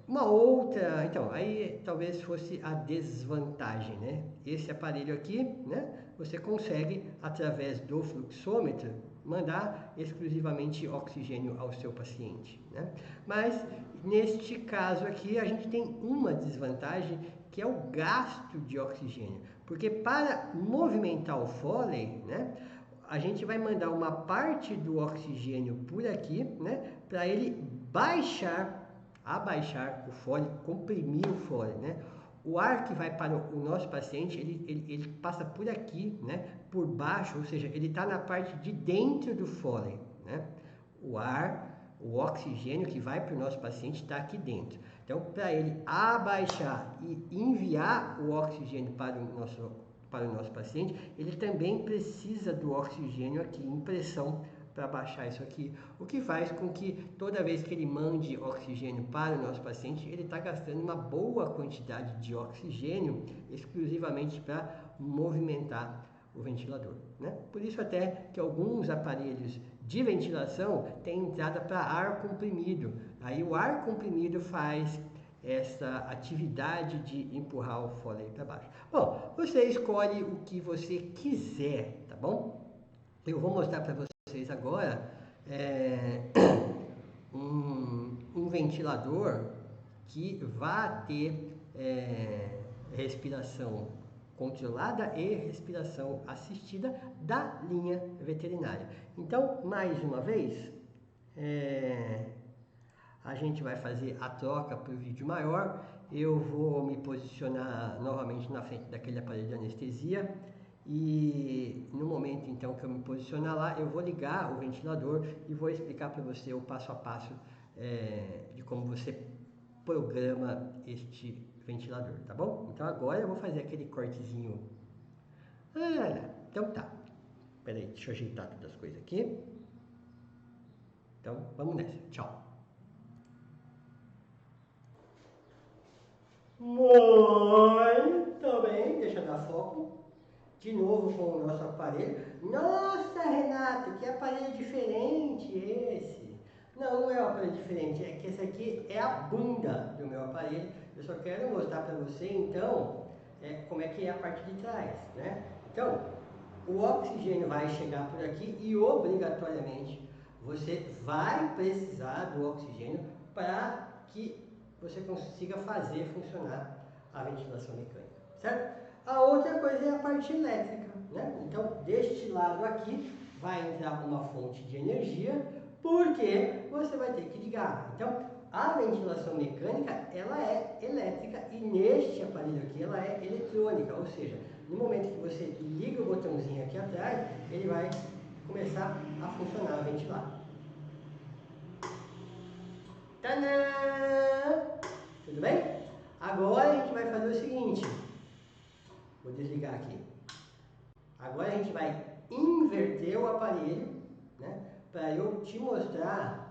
Uma outra, então, aí talvez fosse a desvantagem, né? Esse aparelho aqui, né? Você consegue, através do fluxômetro, mandar exclusivamente oxigênio ao seu paciente, né? Mas, neste caso aqui, a gente tem uma desvantagem, que é o gasto de oxigênio. Porque para movimentar o Foley, né? A gente vai mandar uma parte do oxigênio por aqui, né? Para ele abaixar o Foley, comprimir o Foley, né? O ar que vai para o nosso paciente, ele passa por aqui, né? Por baixo, ou seja, ele está na parte de dentro do Foley, né? O ar, o oxigênio que vai para o nosso paciente está aqui dentro. Então, para ele abaixar e enviar o oxigênio para o nosso paciente, ele também precisa do oxigênio aqui em pressão para baixar isso aqui, o que faz com que toda vez que ele mande oxigênio para o nosso paciente, ele está gastando uma boa quantidade de oxigênio exclusivamente para movimentar o ventilador, né? Por isso até que alguns aparelhos de ventilação têm entrada para ar comprimido. Aí o ar comprimido faz essa atividade de empurrar o Foley para baixo. Bom, você escolhe o que você quiser, tá bom? Eu vou mostrar para vocês agora um ventilador que vai ter respiração controlada e respiração assistida da linha veterinária. Então, mais uma vez, a gente vai fazer a troca para o vídeo maior. Eu vou me posicionar novamente na frente daquele aparelho de anestesia e no momento então que eu me posicionar lá, eu vou ligar o ventilador e vou explicar para você o passo a passo de como você programa este ventilador, tá bom? Então agora eu vou fazer aquele cortezinho. Então tá. Peraí, deixa eu ajeitar todas as coisas aqui. Então vamos nessa. Tchau. Muito bem, deixa eu dar foco. De novo com o nosso aparelho. Nossa, Renato, que aparelho diferente esse. Não, não é um aparelho diferente, é que esse aqui é a bunda do meu aparelho. Eu só quero mostrar para você, então, como é que é a parte de trás, né? Então, o oxigênio vai chegar por aqui e obrigatoriamente você vai precisar do oxigênio para que você consiga fazer funcionar a ventilação mecânica, certo? A outra coisa é a parte elétrica, né? Então, deste lado aqui vai entrar uma fonte de energia, porque você vai ter que ligar. Então, a ventilação mecânica, ela é elétrica e neste aparelho aqui ela é eletrônica, ou seja, no momento que você liga o botãozinho aqui atrás, ele vai começar a funcionar, a ventilar. Tadã! Tudo bem? Agora a gente vai fazer o seguinte. Vou desligar aqui. Agora a gente vai inverter o aparelho, né? Para eu te mostrar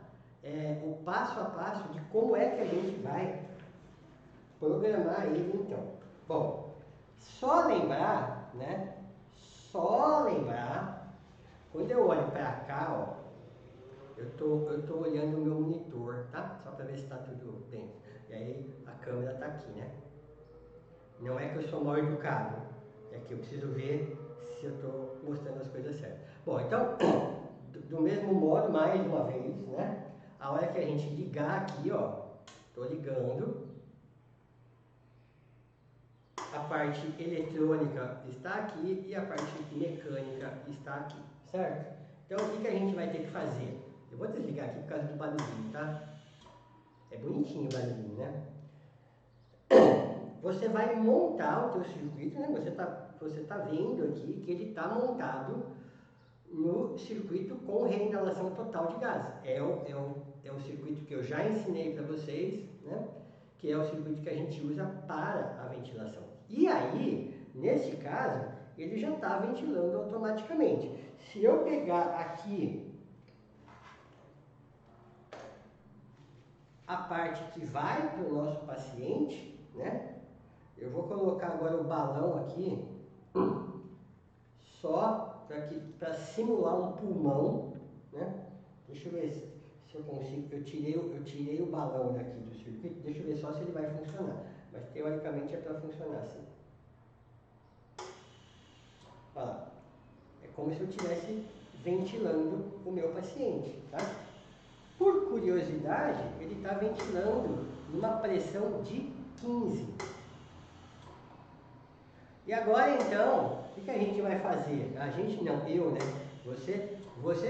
o passo a passo de como é que a gente vai programar ele então. Bom, só lembrar, né? Só lembrar, quando eu olho para cá, ó, eu tô olhando o meu monitor, tá? Só para ver se está tudo bem. E aí a câmera está aqui, né? Não é que eu sou mal educado, é que eu preciso ver se eu estou mostrando as coisas certas. Bom, então, do mesmo modo, mais uma vez, né? A hora que a gente ligar aqui, ó, estou ligando, a parte eletrônica está aqui e a parte mecânica está aqui, certo? Então, o que a gente vai ter que fazer? Eu vou desligar aqui por causa do barulhinho, tá? É bonitinho o barulhinho, né? Você vai montar o teu circuito, né? Você tá vendo aqui que ele está montado no circuito com reinalação total de gás. É o circuito que eu já ensinei para vocês, né? Que é o circuito que a gente usa para a ventilação. E aí, nesse caso, ele já está ventilando automaticamente. Se eu pegar aqui a parte que vai para o nosso paciente, né? Eu vou colocar agora o balão aqui, só para simular um pulmão, né? Deixa eu ver se eu consigo. Eu tirei o balão daqui do circuito. Deixa eu ver só se ele vai funcionar. Mas teoricamente é para funcionar assim. Olha lá. É como se eu estivesse ventilando o meu paciente, tá? Por curiosidade, ele está ventilando numa pressão de 15. E agora então, o que a gente vai fazer? A gente não, eu, né? Você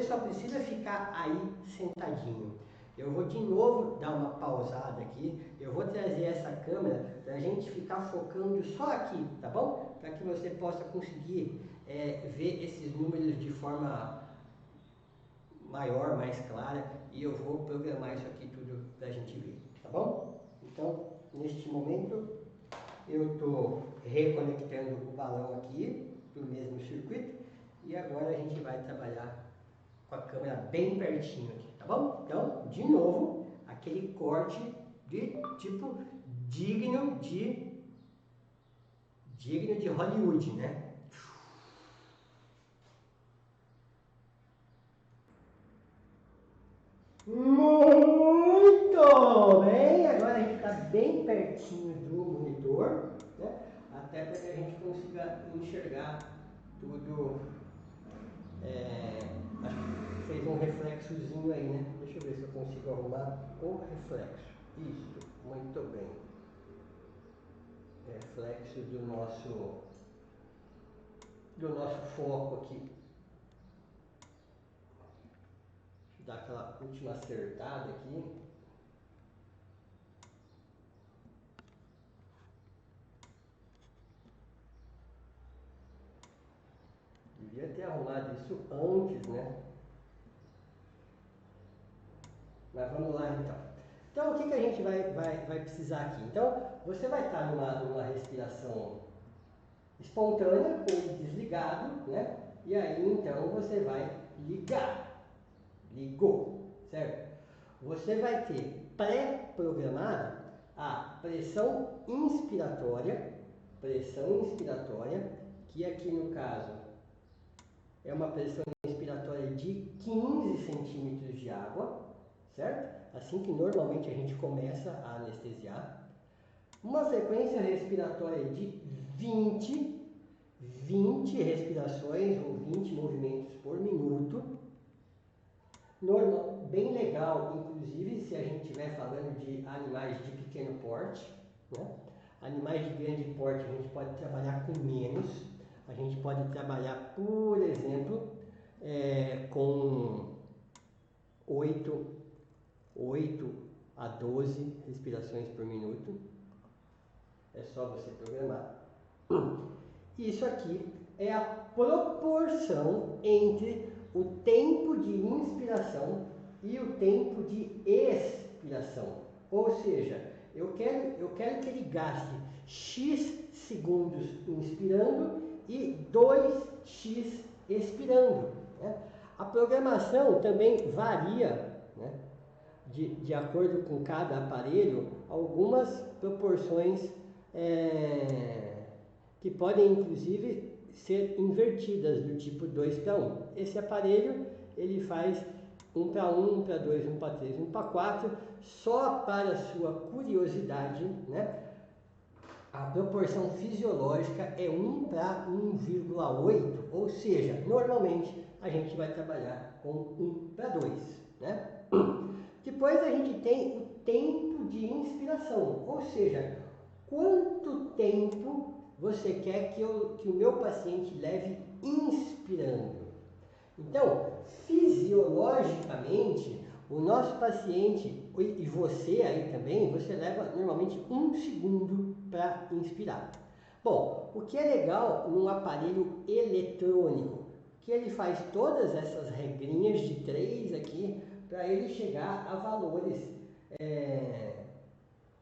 só precisa ficar aí sentadinho. Eu vou de novo dar uma pausada aqui. Eu vou trazer essa câmera para a gente ficar focando só aqui, tá bom? Para que você possa conseguir ver esses números de forma maior, mais clara. E eu vou programar isso aqui tudo para a gente ver, tá bom? Então, neste momento, eu estou reconectando o balão aqui para o mesmo circuito e agora a gente vai trabalhar com a câmera bem pertinho aqui, tá bom? Então, de novo, aquele corte de tipo digno de Hollywood, né? Muito bem, agora a gente está bem pertinho do monitor, né? Até para que a gente consiga enxergar tudo. Acho que fez um reflexozinho aí, né? Deixa eu ver se eu consigo arrumar o reflexo. Isso, muito bem. Reflexo do nosso foco aqui. Dar aquela última acertada aqui. Devia ter arrumado isso antes, né? Mas vamos lá então. Então o que a gente vai precisar aqui? Então você vai estar numa respiração espontânea, com ele desligado, né? E aí então você vai ligar. Ligou, certo? Você vai ter pré-programado a pressão inspiratória, que aqui no caso é uma pressão inspiratória de 15 centímetros de água, certo? Assim que normalmente a gente começa a anestesiar. Uma frequência respiratória de 20 respirações ou 20 movimentos por minuto. Normal, bem legal, inclusive se a gente estiver falando de animais de pequeno porte, né? Animais de grande porte a gente pode trabalhar com menos. A gente pode trabalhar, por exemplo, com 8 a 12 respirações por minuto. É só você programar. Isso aqui é a proporção entre o tempo de inspiração e o tempo de expiração. Ou seja, eu quero que ele gaste X segundos inspirando e 2x expirando, né? A programação também varia, né? De acordo com cada aparelho, algumas proporções que podem inclusive ser invertidas, do tipo 2 para 1. Esse aparelho ele faz 1 para 1, 1 para 2, 1 para 3, 1 para 4, só para sua curiosidade, né? A proporção fisiológica é 1 para 1,8, ou seja, normalmente a gente vai trabalhar com 1 para 2, né? Depois a gente tem o tempo de inspiração, ou seja, quanto tempo você quer que o meu paciente leve inspirando. Então, fisiologicamente, o nosso paciente, e você aí também, você leva normalmente 1 segundo para inspirar. Bom, o que é legal num aparelho eletrônico, que ele faz todas essas regrinhas de 3 aqui, para ele chegar a valores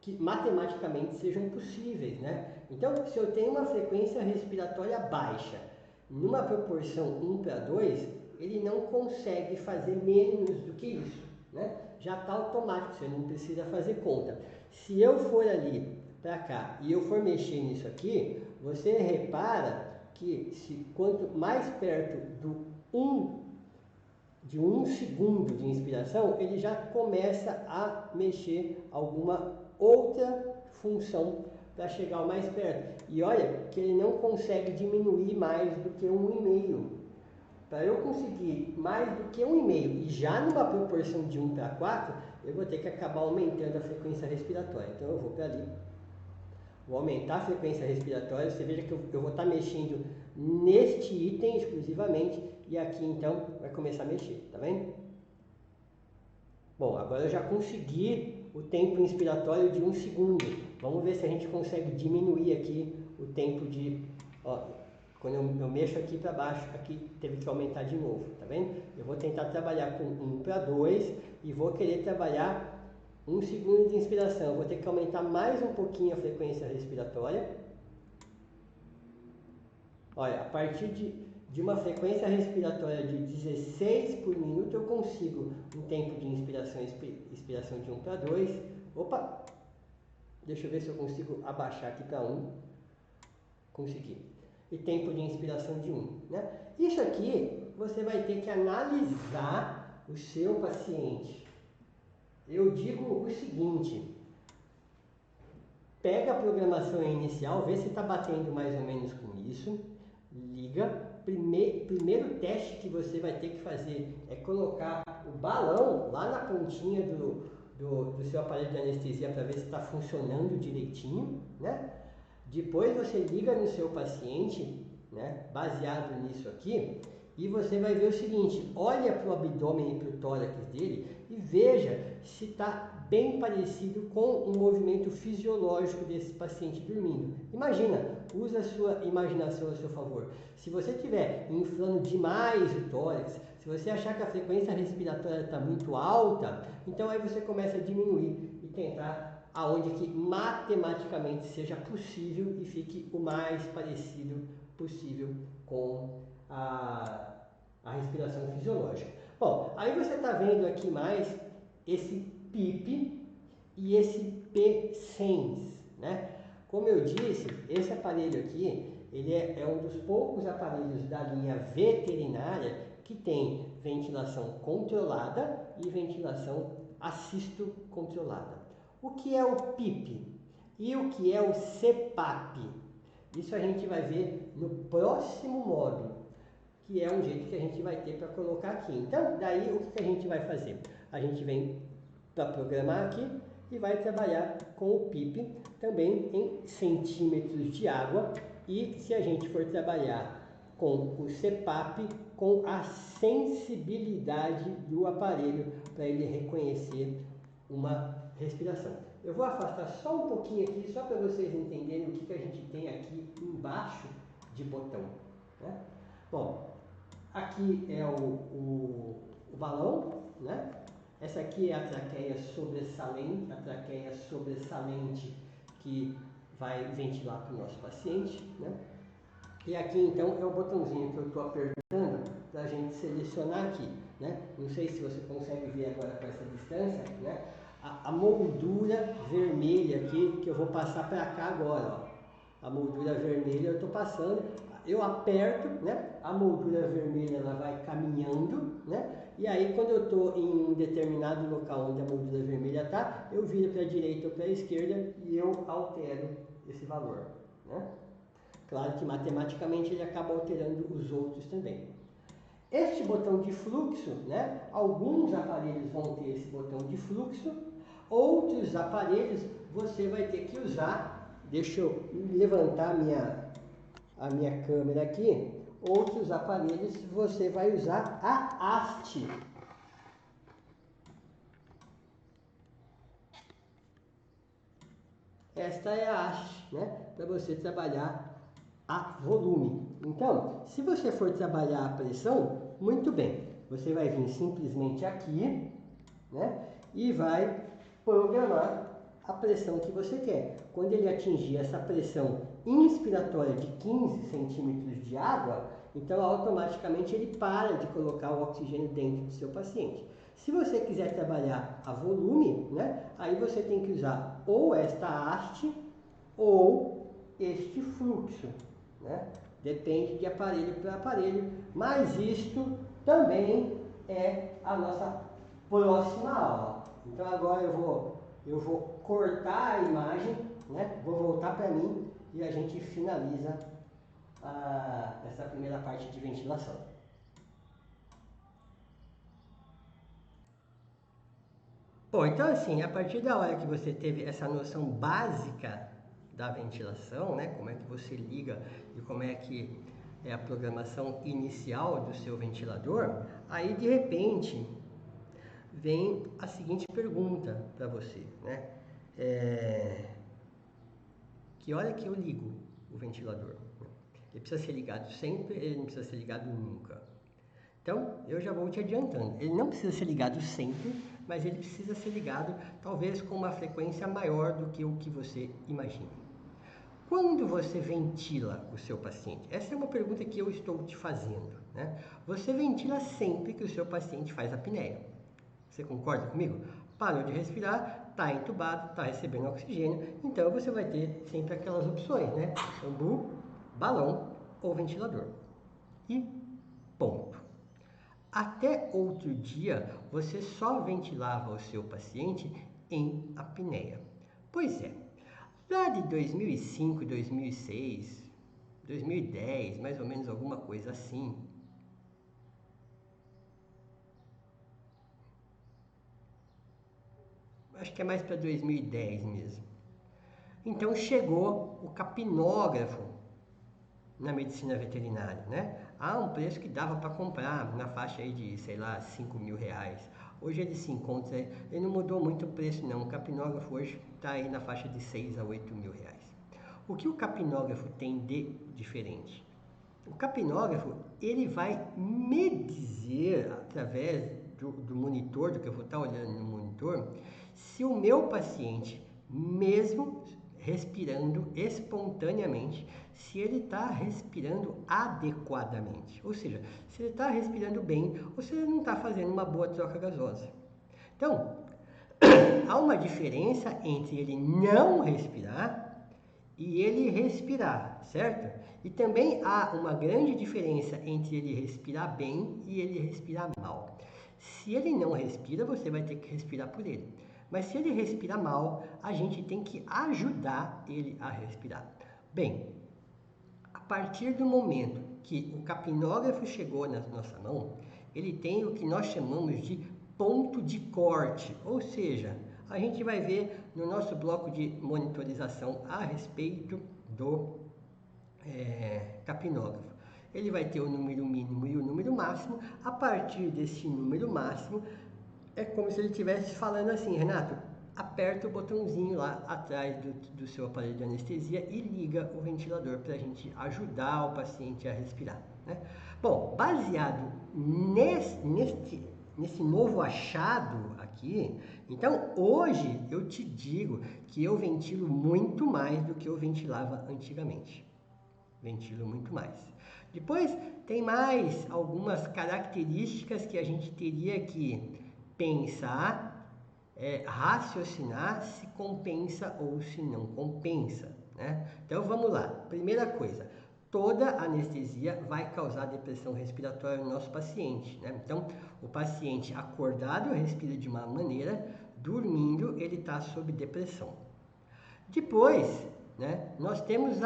que matematicamente sejam possíveis, né? Então, se eu tenho uma frequência respiratória baixa, numa proporção 1:2, ele não consegue fazer menos do que isso, né? Já está automático, você não precisa fazer conta. Se eu for ali para cá e eu for mexer nisso aqui, você repara que quanto mais perto de 1 segundo de inspiração, ele já começa a mexer alguma outra função para chegar ao mais perto. E olha que ele não consegue diminuir mais do que 1,5. Para eu conseguir mais do que 1,5 e já numa proporção de 1:4, eu vou ter que acabar aumentando a frequência respiratória. Então eu vou para ali, vou aumentar a frequência respiratória. Você veja que eu vou estar mexendo neste item exclusivamente e aqui então vai começar a mexer, tá vendo? Bom, agora eu já consegui o tempo inspiratório de 1 segundo. Vamos ver se a gente consegue diminuir aqui o tempo de... Ó, quando eu mexo aqui para baixo, aqui teve que aumentar de novo, tá vendo? Eu vou tentar trabalhar com 1:2 e vou querer trabalhar 1 segundo de inspiração. Eu vou ter que aumentar mais um pouquinho a frequência respiratória. Olha, a partir de uma frequência respiratória de 16 por minuto, eu consigo um tempo de inspiração e expiração de 1:2. Opa! Deixa eu ver se eu consigo abaixar aqui para 1. Consegui. E tempo de inspiração de 1. Né? Isso aqui você vai ter que analisar o seu paciente. Eu digo o seguinte: pega a programação inicial, vê se está batendo mais ou menos com isso, liga. Primeiro teste que você vai ter que fazer é colocar o balão lá na pontinha do seu aparelho de anestesia para ver se está funcionando direitinho, né? Depois você liga no seu paciente, né, baseado nisso aqui, e você vai ver o seguinte: olha para o abdômen e para o tórax dele e veja se está bem parecido com o movimento fisiológico desse paciente dormindo. Imagina, usa a sua imaginação a seu favor. Se você estiver inflando demais o tórax, se você achar que a frequência respiratória está muito alta, então aí você começa a diminuir e tentar aonde que matematicamente seja possível e fique o mais parecido possível com a respiração fisiológica. Bom, aí você está vendo aqui mais esse PIP e esse P-Sense, né? Como eu disse, esse aparelho aqui, ele é um dos poucos aparelhos da linha veterinária que tem ventilação controlada e ventilação assisto controlada. O que é o PIP e o que é o CPAP? Isso a gente vai ver no próximo módulo, que é um jeito que a gente vai ter para colocar aqui. Então, daí o que a gente vai fazer? A gente vem para programar aqui e vai trabalhar com o PIP também em centímetros de água, e se a gente for trabalhar com o CPAP, com a sensibilidade do aparelho para ele reconhecer uma respiração. Eu vou afastar só um pouquinho aqui, só para vocês entenderem o que a gente tem aqui embaixo de botão, né? Bom, aqui é o balão, né? Essa aqui é a traqueia sobressalente que vai ventilar para o nosso paciente, né? E aqui então é o botãozinho que eu estou apertando para a gente selecionar aqui, né? Não sei se você consegue ver agora com essa distância, né? A moldura vermelha aqui, que eu vou passar para cá agora, ó. A moldura vermelha eu estou passando, eu aperto, né? A moldura vermelha ela vai caminhando, né? E aí quando eu estou em um determinado local onde a moldura vermelha está, eu viro para a direita ou para a esquerda e eu altero esse valor, né? Claro que matematicamente ele acaba alterando os outros também. Este botão de fluxo, né? Alguns aparelhos vão ter esse botão de fluxo, outros aparelhos você vai ter que usar. Deixa eu levantar a minha câmera aqui. Outros aparelhos você vai usar a haste. Esta é a haste, né? Para você trabalhar a volume. Então, se você for trabalhar a pressão, muito bem. Você vai vir simplesmente aqui, né? E vai programar a pressão que você quer. Quando ele atingir essa pressão inspiratória de 15 centímetros de água, então automaticamente ele para de colocar o oxigênio dentro do seu paciente. Se você quiser trabalhar a volume, né, aí você tem que usar ou esta haste ou este fluxo, né? Depende de aparelho para aparelho, mas isto também é a nossa próxima aula. Então agora eu vou cortar a imagem, né? Vou voltar para mim e a gente finaliza essa primeira parte de ventilação. Bom, então assim, a partir da hora que você teve essa noção básica da ventilação, né? Como é que você liga e como é que é a programação inicial do seu ventilador, aí de repente vem a seguinte pergunta para você, né? Que hora que eu ligo o ventilador? Ele precisa ser ligado sempre, ele não precisa ser ligado nunca. Então, eu já vou te adiantando. Ele não precisa ser ligado sempre, mas ele precisa ser ligado talvez com uma frequência maior do que o que você imagina. Quando você ventila o seu paciente? Essa é uma pergunta que eu estou te fazendo, né? Você ventila sempre que o seu paciente faz apneia. Você concorda comigo? Parou de respirar, está entubado, está recebendo oxigênio, então você vai ter sempre aquelas opções, né? Ambu, balão ou ventilador. E ponto. Até outro dia, você só ventilava o seu paciente em apneia. Pois é, lá de 2005, 2006, 2010, mais ou menos alguma coisa assim, acho que é mais para 2010 mesmo. Então chegou o capnógrafo na medicina veterinária, né? Há um preço que dava para comprar na faixa aí de, sei lá, 5 mil reais. Hoje ele se encontra, ele não mudou muito o preço não, o capnógrafo hoje está aí na faixa de 6 a 8 mil reais. O que o capnógrafo tem de diferente? O capnógrafo, ele vai me dizer, através do monitor, do que eu vou estar olhando no monitor, se o meu paciente, mesmo respirando espontaneamente, se ele está respirando adequadamente. Ou seja, se ele está respirando bem ou se ele não está fazendo uma boa troca gasosa. Então, há uma diferença entre ele não respirar e ele respirar, certo? E também há uma grande diferença entre ele respirar bem e ele respirar mal. Se ele não respira, você vai ter que respirar por ele. Mas se ele respira mal, a gente tem que ajudar ele a respirar. Bem, a partir do momento que o capnógrafo chegou na nossa mão, ele tem o que nós chamamos de ponto de corte, ou seja, a gente vai ver no nosso bloco de monitorização a respeito do capnógrafo. Ele vai ter o número mínimo e o número máximo. A partir desse número máximo, é como se ele estivesse falando assim: Renato, aperta o botãozinho lá atrás do seu aparelho de anestesia e liga o ventilador para a gente ajudar o paciente a respirar, né? Bom, baseado nesse novo achado aqui, então hoje eu te digo que eu ventilo muito mais do que eu ventilava antigamente. Ventilo muito mais. Depois tem mais algumas características que a gente teria que pensar, raciocinar se compensa ou se não compensa, né? Então vamos lá. Primeira coisa, toda anestesia vai causar depressão respiratória no nosso paciente, né? Então o paciente acordado respira de uma maneira, dormindo ele está sob depressão. Depois, né, nós temos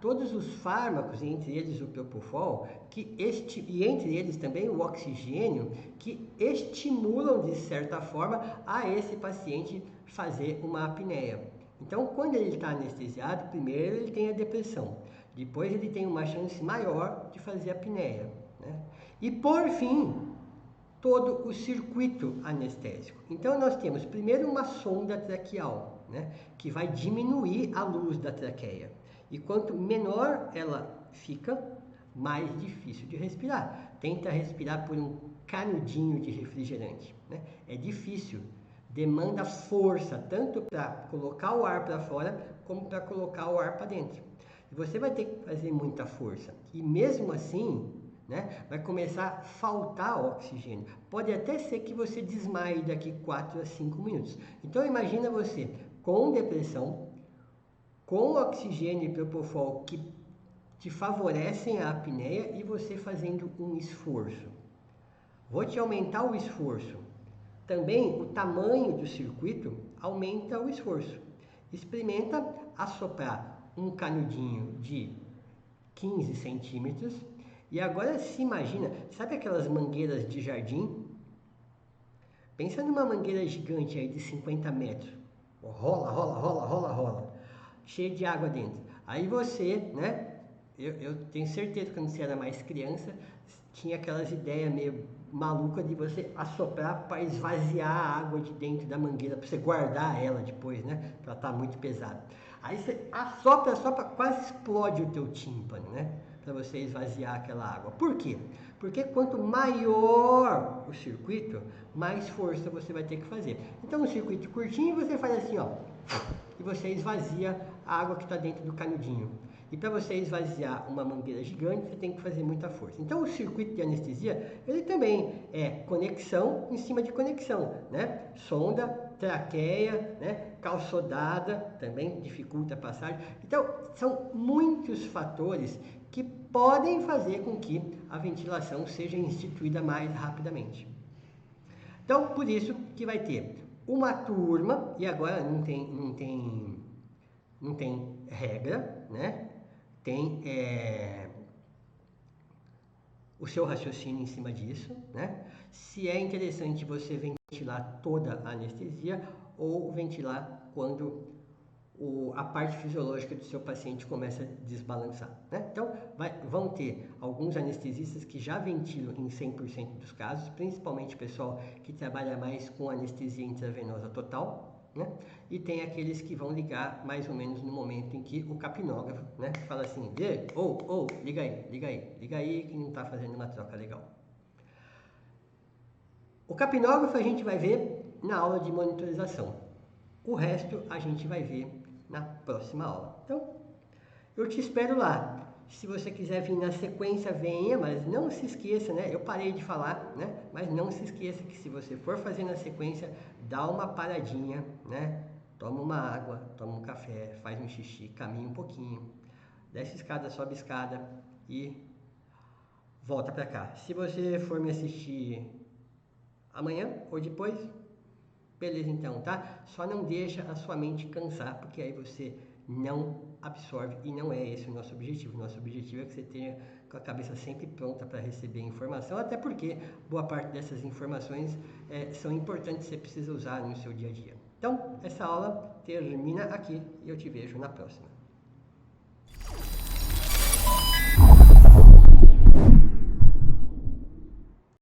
todos os fármacos, entre eles o propofol, e entre eles também o oxigênio, que estimulam de certa forma a esse paciente fazer uma apneia. Então, quando ele está anestesiado, primeiro ele tem a depressão, depois ele tem uma chance maior de fazer apneia, né? E por fim, todo o circuito anestésico. Então, nós temos primeiro uma sonda traqueal, né, que vai diminuir a luz da traqueia. E quanto menor ela fica, mais difícil de respirar. Tenta respirar por um canudinho de refrigerante, né? É difícil demanda força, tanto para colocar o ar para fora, como para colocar o ar para dentro. E você vai ter que fazer muita força. E mesmo assim, né, vai começar a faltar oxigênio. Pode até ser que você desmaie daqui 4 a 5 minutos. Então imagina você com depressão, com oxigênio e propofol que te favorecem a apneia e você fazendo um esforço. Vou te aumentar o esforço. Também o tamanho do circuito aumenta o esforço. Experimenta assoprar um canudinho de 15 centímetros e agora se imagina, sabe aquelas mangueiras de jardim? Pensa numa mangueira gigante aí de 50 metros. Rola, rola, rola, rola, rola. Cheio de água dentro. Aí você, né? Eu tenho certeza que quando você era mais criança, tinha aquelas ideias meio malucas de você assoprar para esvaziar a água de dentro da mangueira, para você guardar ela depois, né? Para ela estar muito pesada. Aí você assopra, assopra, quase explode o teu tímpano, né? Para você esvaziar aquela água. Por quê? Porque quanto maior o circuito, mais força você vai ter que fazer. Então, no circuito curtinho, você faz assim, ó, e você esvazia a água que está dentro do canudinho. E para você esvaziar uma mangueira gigante, você tem que fazer muita força. Então, o circuito de anestesia, ele também é conexão em cima de conexão, né? Sonda, traqueia, né? Calçodada, também dificulta a passagem. Então, são muitos fatores que podem fazer com que a ventilação seja instituída mais rapidamente. Então, por isso que vai ter uma turma, e agora não tem regra, né? Tem o seu raciocínio em cima disso, né? Se é interessante você ventilar toda a anestesia ou ventilar quando a parte fisiológica do seu paciente começa a desbalançar, né? Então, vão ter alguns anestesistas que já ventilam em 100% dos casos, principalmente o pessoal que trabalha mais com anestesia intravenosa total, né? E tem aqueles que vão ligar mais ou menos no momento em que o capnógrafo, né, fala assim, liga aí que não está fazendo uma troca legal. O capnógrafo a gente vai ver na aula de monitorização. O resto a gente vai ver na próxima aula. Então, eu te espero lá. Se você quiser vir na sequência, venha, mas não se esqueça, né? Eu parei de falar, né? Mas não se esqueça que se você for fazer na sequência, dá uma paradinha, né? Toma uma água, toma um café, faz um xixi, caminha um pouquinho, desce escada, sobe escada e volta pra cá. Se você for me assistir amanhã ou depois, beleza então, tá? Só não deixa a sua mente cansar, porque aí você não absorve e não é esse o nosso objetivo. O nosso objetivo é que você tenha com a cabeça sempre pronta para receber informação, até porque boa parte dessas informações são importantes, você precisa usar no seu dia a dia. Então, essa aula termina aqui e eu te vejo na próxima.